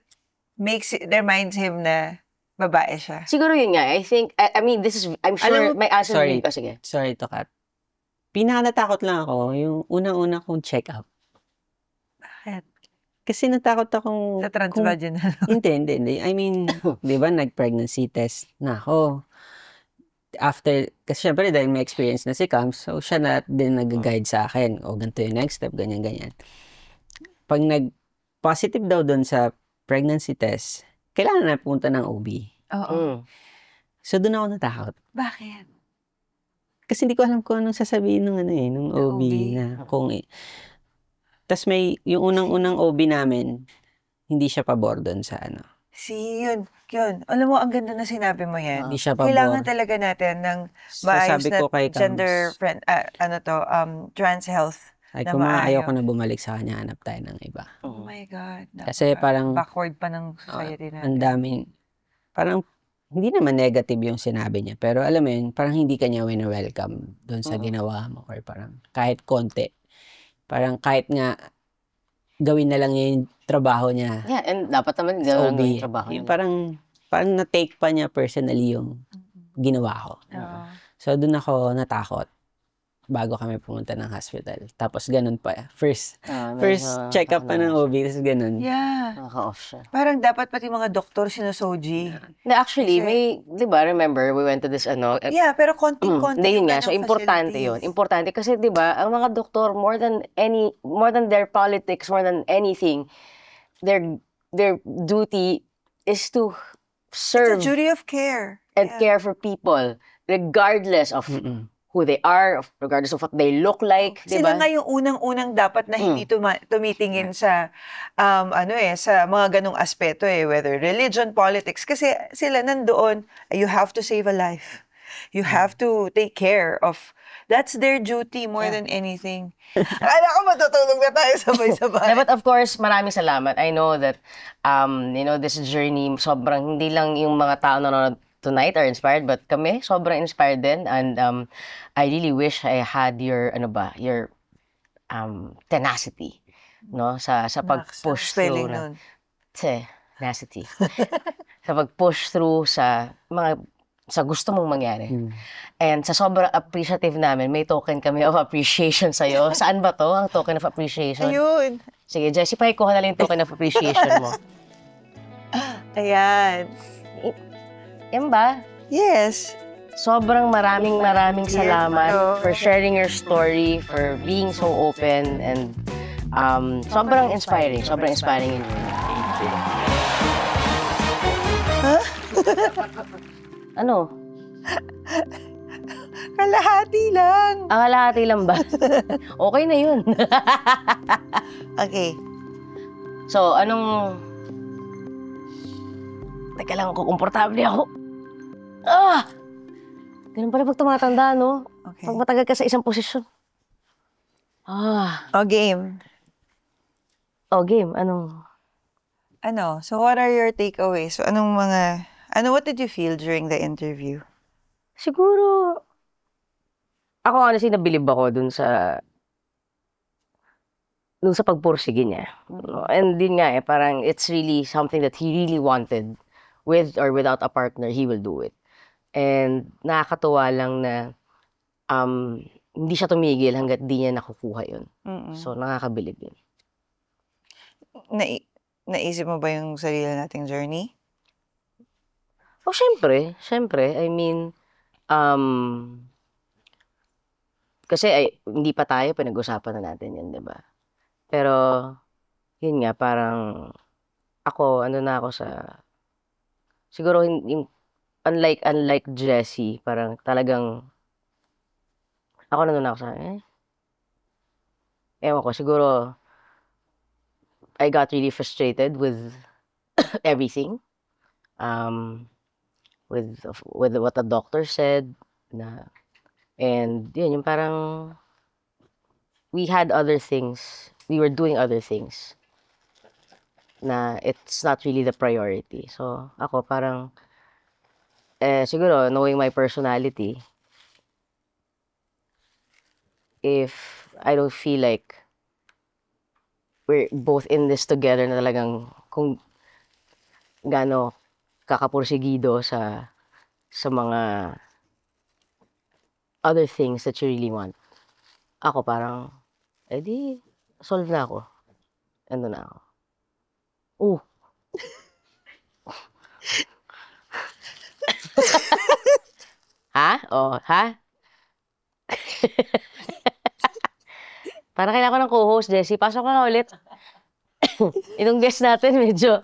reminds him na babae siya. Siguro yun nga. I think, I mean, this is, I'm sure, Alam mo- may answer sorry. dito. Sige. Sorry to cut. Pinakanatakot lang ako yung unang-una kong check-up. Bakit? Kasi natakot akong... Sa transvaginal. Hindi. I mean, di ba, nag-pregnancy test na ako. After, kasi syempre dahil may experience na si Cam, so siya na din nag-guide sa akin. O, ganito yung next step, ganyan. Pag nag-positive daw doon sa pregnancy test, kailangan na punta ng OB. Oo. So, doon ako natakot. Bakit? Kasi hindi ko alam kung anong sasabihin nung OB na kung tas may yung unang-unang OB namin hindi siya pabor doon sa Yun. Alam mo, ang ganda na sinabi mo yan. hindi siya pabor. Kailangan talaga natin ng So, maayos sabi na ko kay Cams, gender friend, trans health. ay na kung ayaw maayos. ko na bumalik sa kanya, hanap tayo ng iba. Oh my God. Kasi parang backward pa ng society natin. ang daming parang hindi naman negative yung sinabi niya, pero alam mo yun, parang hindi kanya wina-welcome doon sa ginawa mo or parang kahit konti. Parang kahit nga gawin na lang niya yung trabaho niya. Yeah, and dapat naman sa gawin OB. yung trabaho Yung niya. parang na-take pa niya personally yung ginawa ko. Oo. So, doon ako natakot bago kami pumunta ng hospital. Tapos, ganun pa. First check-up pa ng OB, tapos ganun. Yeah. Nakaka-off siya. Parang dapat pati mga doktor sinusoji. Actually, Kasi- may, di ba, remember, we went to this, Yeah, pero konting-konti. Hindi yun yung nga. So, ng importante yun. facilities. Importante kasi, di ba, ang mga doktor, more than their politics, more than anything, their duty is to It's serve a duty of care. and care for people, regardless of who they are, regardless of what they look like, di Sila ba? nga yung unang-unang dapat na hindi tumitingin sa sa mga ganong aspeto whether religion, politics, kasi sila nandoon, you have to save a life. You have to take care of, that's their duty more than anything. Akala ko matutulog na tayo sabay-sabay. Yeah, but of course, maraming salamat. I know that, this journey, sobrang hindi lang yung mga tao na nanonood tonight are inspired, but kami, sobrang inspired din. And I really wish I had your tenacity, no? Sa pag-push through. nun. Tenacity. Sa pag-push through sa gusto mong mangyari. And sa sobrang appreciative namin, may token kami of appreciation sa'yo. Saan ba to, ang token of appreciation? Ayun. Sige, Jessie, pakikuha na lang yung token of appreciation mo. Ayan. Yan ba? Yes. Sobrang maraming salamat Hello. for sharing your story, for being so open, and sobrang inspiring yung journey. Ano? Kalahati lang. Ang kalahati lang ba? Okay na yun. Okay. So, Teka lang, kukomportable ako. Ganun pala pag tumatanda, no? Okay. Pag matagal ka sa isang posisyon. O, game. Game. So what are your takeaways? So, what did you feel during the interview? Siguro, ako honestly, nabilib ako dun sa pagpursige niya. And din nga parang it's really something that he really wanted. With or without a partner, he will do it. And nakakatuwa lang na hindi siya tumigil hanggat di niya nakukuha yun. So, nakakabilib yun. Naisip mo ba yung sarili nating journey? Oh, syempre. I mean, kasi hindi pa tayo, pinag-usapan na natin yan, di ba? Pero, yun nga, parang, ano na ako siguro, unlike Jessie, parang talagang, ako nandun ako ewan ko, siguro, I got really frustrated with everything. With what the doctor said, and yun, yung parang, we were doing other things, na it's not really the priority. So, ako parang, siguro, knowing my personality, if I don't feel like we're both in this together na talagang kung gaano kakapursigido sa mga other things that you really want. Ako parang, edi, solve na ako. Ano na ako. Oh. Ha? Oh, ha? Parang kailangan ko ng co-host, Jessie. Pasok ka nga ulit. Itong guest natin, medyo...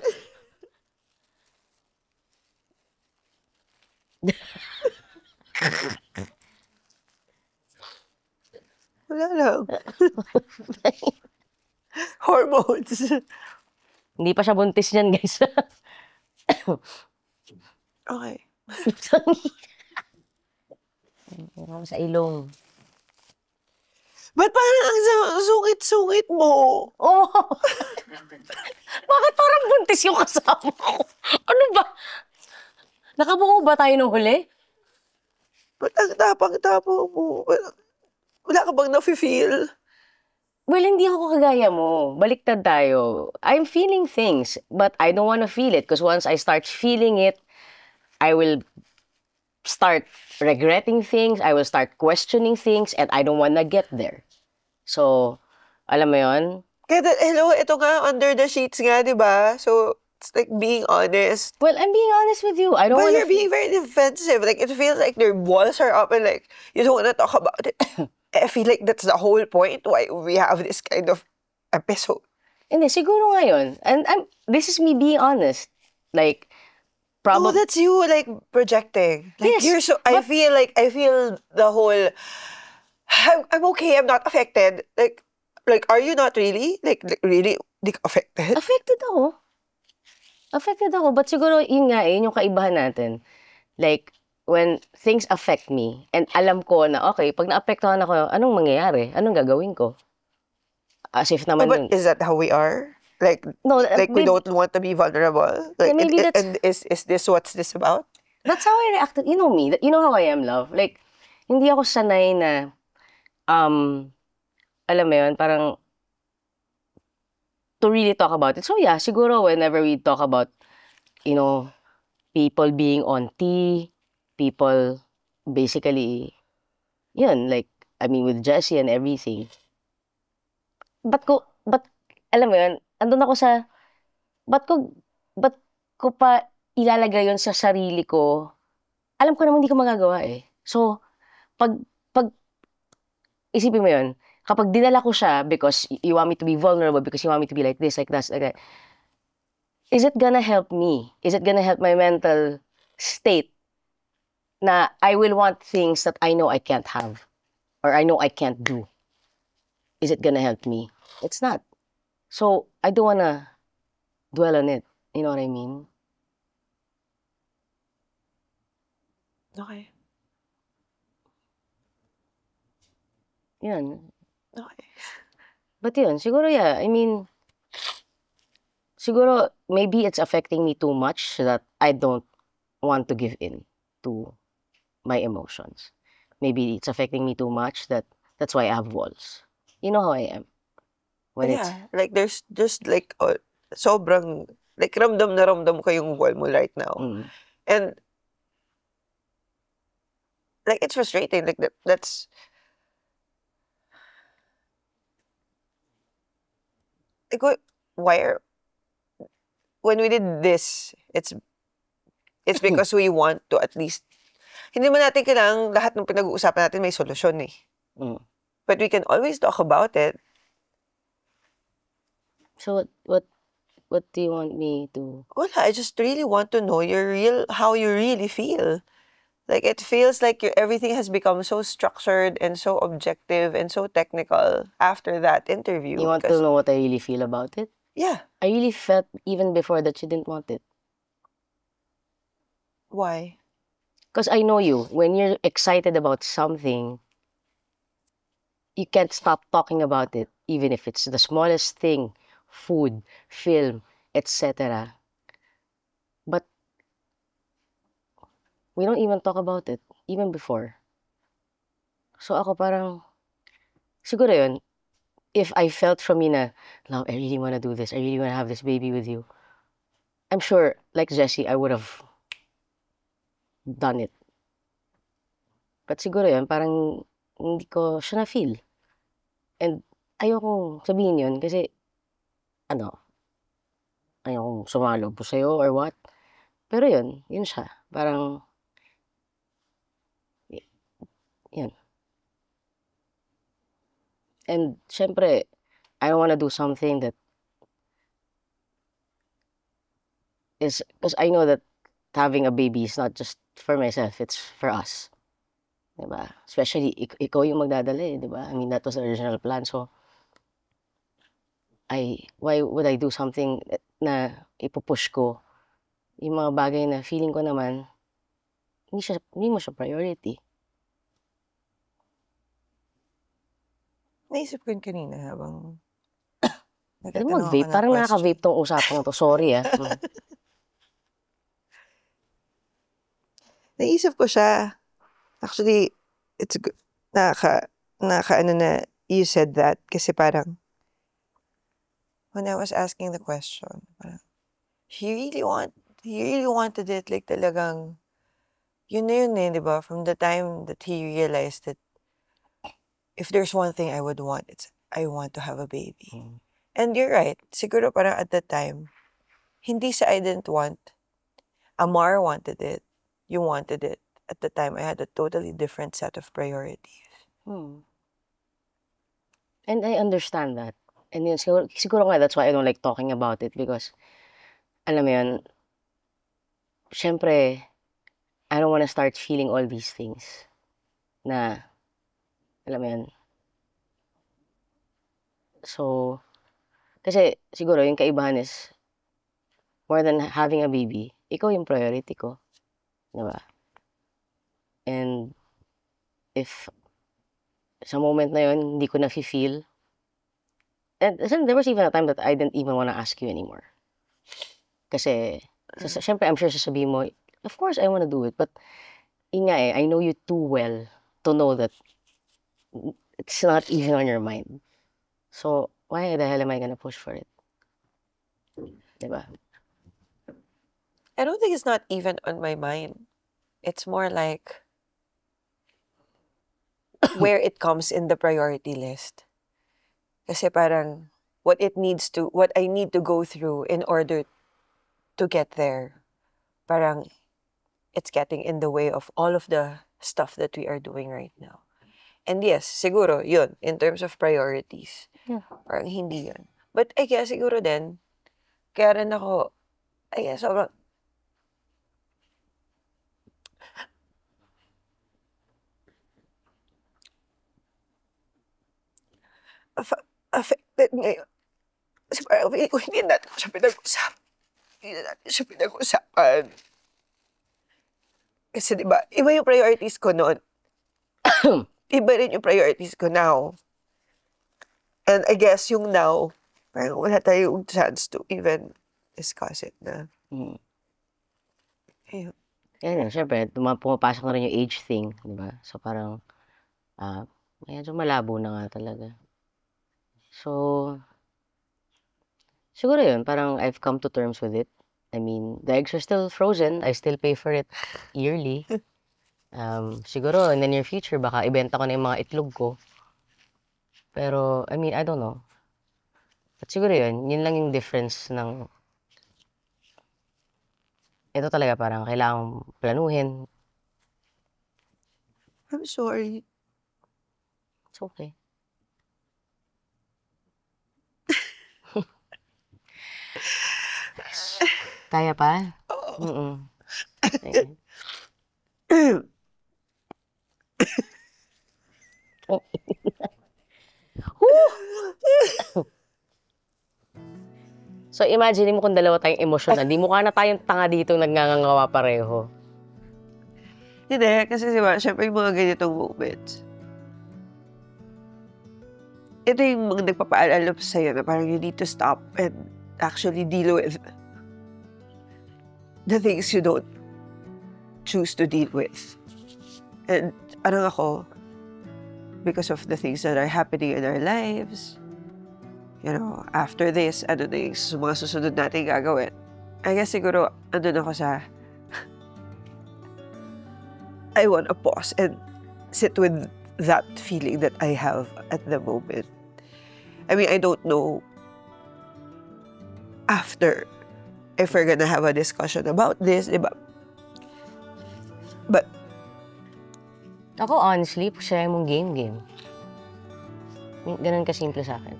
Wala lang. Hormones. Hindi pa siya buntis niyan, guys. Okay. Sa ilong. Ba't parang ang sungit-sungit mo? Oh! Bakit parang buntis yung kasama ko? Ano ba? Nakabuo ba tayo nung huli? Ba't ang tapang-tapang mo? Wala ka bang nafe-feel? Well, hindi ako kagaya mo. Baliktad tayo. I'm feeling things, but I don't want to feel it because once I start feeling it, I will start regretting things, I will start questioning things, and I don't want to get there. So, alam mo yon? Kaya, hello, ito nga, under the sheets nga, di ba? So, it's like being honest. Well, I'm being honest with you. I don't But want you're being very defensive. Like, it feels like their walls are up and like, you don't want to talk about it. I feel like that's the whole point why we have this kind of episode. Hindi, siguro ngayon. And this is me being honest. Like, No, that's you, like, projecting. Like, Yes, you're so, I feel the whole, I'm okay, I'm not affected. Like, are you not really? Like really affected? affected ako. But siguro, yun nga yun yung kaibahan natin. Like, when things affect me, and alam ko na, okay, pag naapektuhan ako, anong mangyayari? Anong gagawin ko? As if Oh, naman but is that how we are? Like, No, like we maybe- don't want to be vulnerable. Like, maybe that's- and is this what's this about? That's how I reacted. You know me. You know how I am, love. Like, hindi ako sanay na, alam mo yun, parang, to really talk about it. So yeah, siguro whenever we talk about, people being on tea, people basically, yun, like, I mean, with Jessie and everything. But alam mo yun, andun ako sa, ba't ko pa ilalagay yun sa sarili ko? Alam ko naman hindi ko magagawa eh. So, pag isipin mo yun, kapag dinala ko siya because you want me to be vulnerable, because you want me to be like this, like that, like that, is it gonna help me? Is it gonna help my mental state na I will want things that I know I can't have or I know I can't do? Is it gonna help me? It's not. So, I don't wanna dwell on it. You know what I mean? Okay. Yun. Okay. But yun, siguro yeah, I mean, siguro maybe it's affecting me too much that I don't want to give in to my emotions. Maybe it's affecting me too much that's why I have walls. You know how I am. When it's Yeah, like there's just like sobrang like ramdam na ramdam ko yung wall mo right now. And like it's frustrating. Like that's like when we did this, it's It's because we want to at least, hindi man natin kailangang lahat ng pinag-uusapan natin may solusyon eh. Mm. But we can always talk about it. So what do you want me to? Wala, I just really want to know how you really feel. Like, it feels like everything has become so structured and so objective and so technical after that interview. You want to know what I really feel about it? Yeah. I really felt even before that you didn't want it. Why? Because I know you. When you're excited about something, you can't stop talking about it, even if it's the smallest thing, food, film, etc. But we don't even talk about it, even before. So ako parang, siguro yun, if I felt from you na, love, I really want to do this, I really want to have this baby with you, I'm sure, like Jessie, I would have done it. But siguro yun, parang hindi ko siya na-feel. And ayokong sabihin yun kasi, ayokong sumalo po sa'yo or what. Pero yun siya. Parang, yun. And syempre, I don't want to do something that is, because I know that having a baby is not just for myself, it's for us. Diba? Especially, ikaw yung magdadala eh, diba? I mean, that was the original plan. So, why would I do something na ipupush ko yung mga bagay na feeling ko naman, hindi mo siya priority. Naisip ko yun kanina habang Pwede mo mag-vape? Parang nakaka-vape tong usapang to. Sorry ah. Naisip ko siya. Actually, it's good. Ano na you said that. Kasi parang, when I was asking the question, parang, he really wanted it. Like talagang, yun na yun eh, di ba? From the time that he realized that if there's one thing I would want, it's I want to have a baby. And you're right. Siguro parang at that time, hindi sa I didn't want. Amar wanted it. You wanted it. At the time, I had a totally different set of priorities. And I understand that. And yun, siguro nga, that's why I don't like talking about it because, alam mo yun, syempre, I don't want to start feeling all these things na, alam mo yun. So, kasi siguro yung kaibahan is, more than having a baby, ikaw yung priority ko. Diba? And if sa moment na yun, hindi ko na-feel, and there was even a time that I didn't even want to ask you anymore. Kasi, syempre, I'm sure sasabihin mo, of course, I want to do it. But, I know you too well to know that it's not even on your mind. So, why the hell am I gonna push for it? Diba? I don't think it's not even on my mind. It's more like where it comes in the priority list. Kasi parang what I need to go through in order to get there. Parang it's getting in the way of all of the stuff that we are doing right now. And yes, siguro, yun, in terms of priorities. Yeah. Parang hindi yun. But I guess siguro din, kaya rin ako, I guess, sobrang, affected ngayon. Kasi parang feeling ko hindi natin siya pinag-usapan. Hindi natin siya pinag-usapan. Kasi diba, iba yung priorities ko noon. Iba rin yung priorities ko now. And I guess yung now, parang wala tayong chance to even discuss it na. Ayun. Yan, syempre, pumapasok na rin yung age thing, di ba? So, parang, medyo malabo na nga talaga. So, siguro yun, parang I've come to terms with it. I mean, the eggs are still frozen. I still pay for it yearly. Siguro, in the near future, baka ibenta ko na yung mga itlog ko. Pero, I mean, I don't know. But siguro yun lang yung difference ng ito talaga parang kailangan planuhin. I'm sorry. It's okay. Kaya pa? Oo. Ayan. So, imagine mo kung dalawa tayong emosyon. Di mukha na tayong tanga dito nagngangawa pareho. Hindi, kasi diba, syempre yung mga ganitong moments. Ito yung mga nagpapaalala pa sa'yo na parang you need to stop and actually deal with the things you don't choose to deal with. And parang ako, because of the things that are happening in our lives, you know, after this, ano na yung mga susunod natin gagawin. I guess siguro, andun ako sa, I want to pause and sit with that feeling that I have at the moment. I mean, I don't know after if we're gonna have a discussion about this, diba? But, Ako, honestly, siya mong game. Ganun kasimple sa akin.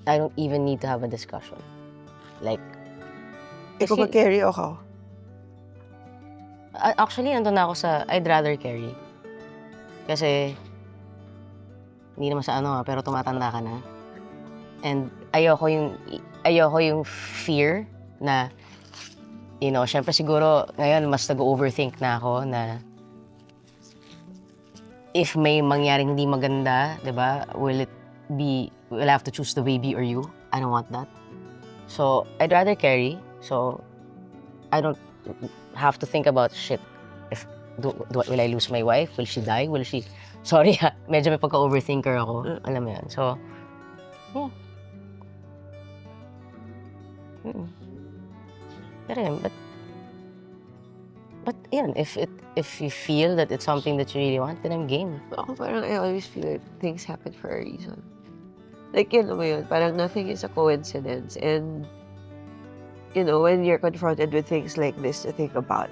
I don't even need to have a discussion. Like, ikaw mag-carry ako. Actually, nandun na ako sa I'd rather carry. Kasi, hindi naman sa ano pero tumatanda ka na. And ayoko yung fear na, you know, syempre siguro ngayon mas nag-overthink na ako na if may mangyaring hindi maganda, di ba, we'll have to choose the baby or you. I don't want that. So, I'd rather carry. So, I don't have to think about shit. Will I lose my wife? Will she die? Will she... Sorry ha, medyo may pagka-overthinker ako. Alam mo yun. So, yeah. Pero yun, but yun, if you feel that it's something that you really want, then I'm game. Ako parang I always feel like things happen for a reason. Like, yun naman yun. Parang nothing is a coincidence. And, you know, when you're confronted with things like this to think about,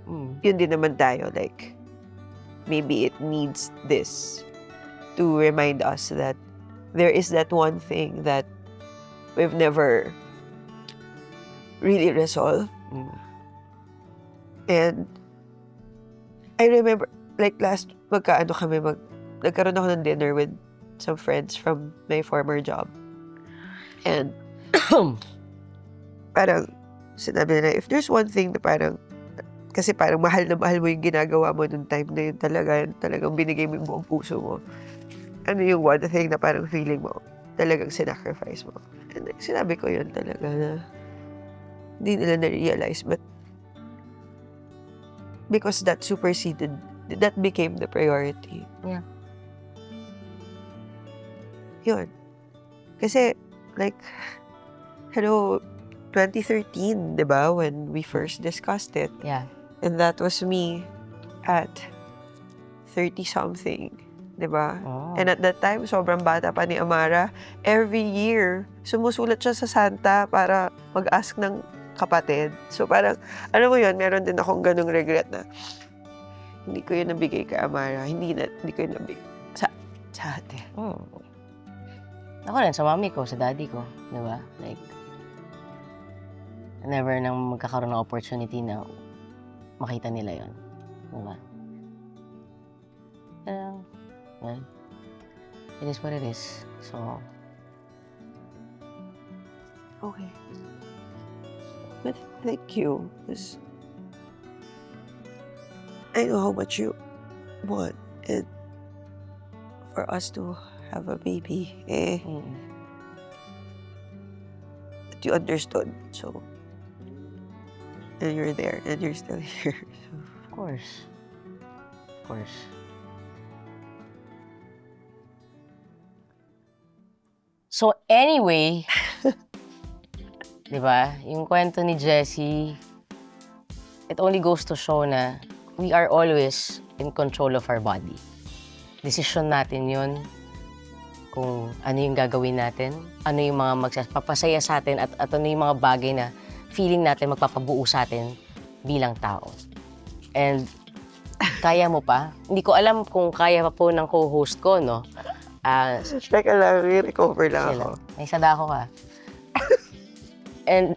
yun din naman tayo. Like, maybe it needs this to remind us that there is that one thing that we've never really resolved. And I remember, like last, nagkaroon ako ng dinner with some friends from my former job. And parang sinabi nila, if there's one thing na parang, kasi parang mahal na mahal mo yung ginagawa mo nung time na yun talagang binigay mo yung buong puso mo. Ano yung one thing na parang feeling mo, talagang sinacrifice mo. And sinabi ko yun talaga na hindi nila na-realize, but because that became the priority. Yeah. Yun. Kasi, like, hello, 2013, di ba, when we first discussed it. Yeah. And that was me at 30-something, di ba? Oh. And at that time, sobrang bata pa ni Amara. Every year, sumusulat siya sa Santa para mag-ask ng kapatid. So parang, alam mo yun, meron din akong ganung regret na hindi ko yun nabigay kay Amara. Hindi ko yun nabigay sa ate. Ako rin, sa mami ko, sa daddy ko. Di ba? Like, never nang magkakaroon ng opportunity na makita nila yun. Di ba? Well, it is what it is. So, okay. But thank you. Because I know how much you want and for us to have a baby. That you understood. So, and you're there and you're still here. So. of course. Of course. So anyway, di ba, yung kwento ni Jessie, it only goes to show na we are always in control of our body. Decision natin yun kung ano yung gagawin natin, ano yung mga magpapasaya sa atin at ano yung mga bagay na feeling natin magpapabuo sa atin bilang tao. And kaya mo pa? Hindi ko alam kung kaya pa po ng co-host ko, no? Teka lang, recover lang ako. May sadako ka. And...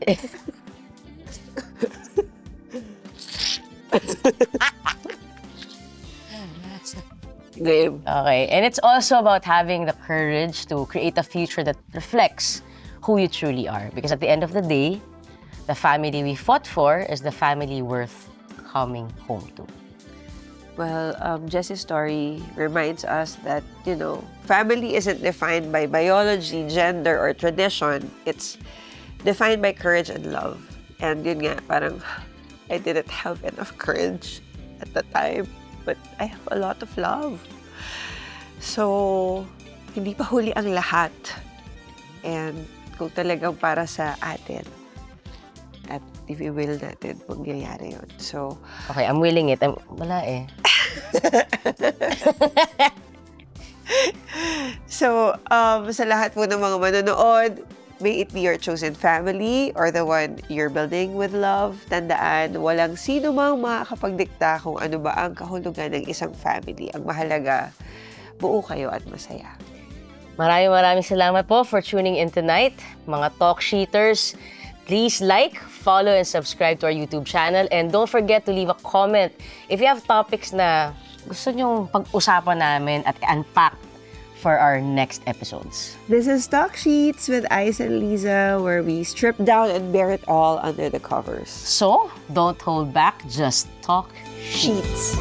Game. Okay, and it's also about having the courage to create a future that reflects who you truly are. Because at the end of the day, the family we fought for is the family worth coming home to. Well, Jessie's story reminds us that, family isn't defined by biology, gender, or tradition. It's defined by courage and love. And yun nga, parang I didn't have enough courage at the time. But I have a lot of love. So, hindi pa huli ang lahat. And kung talagang para sa atin, at if we will natin, mangyayari yun. So, okay, I'm willing it. Wala eh. So, sa lahat po ng mga manonood, may it be your chosen family or the one you're building with love, tandaan, walang sino mang makakapagdikta kung ano ba ang kahulugan ng isang family. Ang mahalaga, buo kayo at masaya. Maraming salamat po for tuning in tonight. Mga talk sheeters, please like, follow, and subscribe to our YouTube channel. And don't forget to leave a comment if you have topics na gusto nyong pag-usapan namin at unpack for our next episodes. This is Talk Sheets with Ice and Liza, where we strip down and bear it all under the covers. So, don't hold back, just talk Sheets.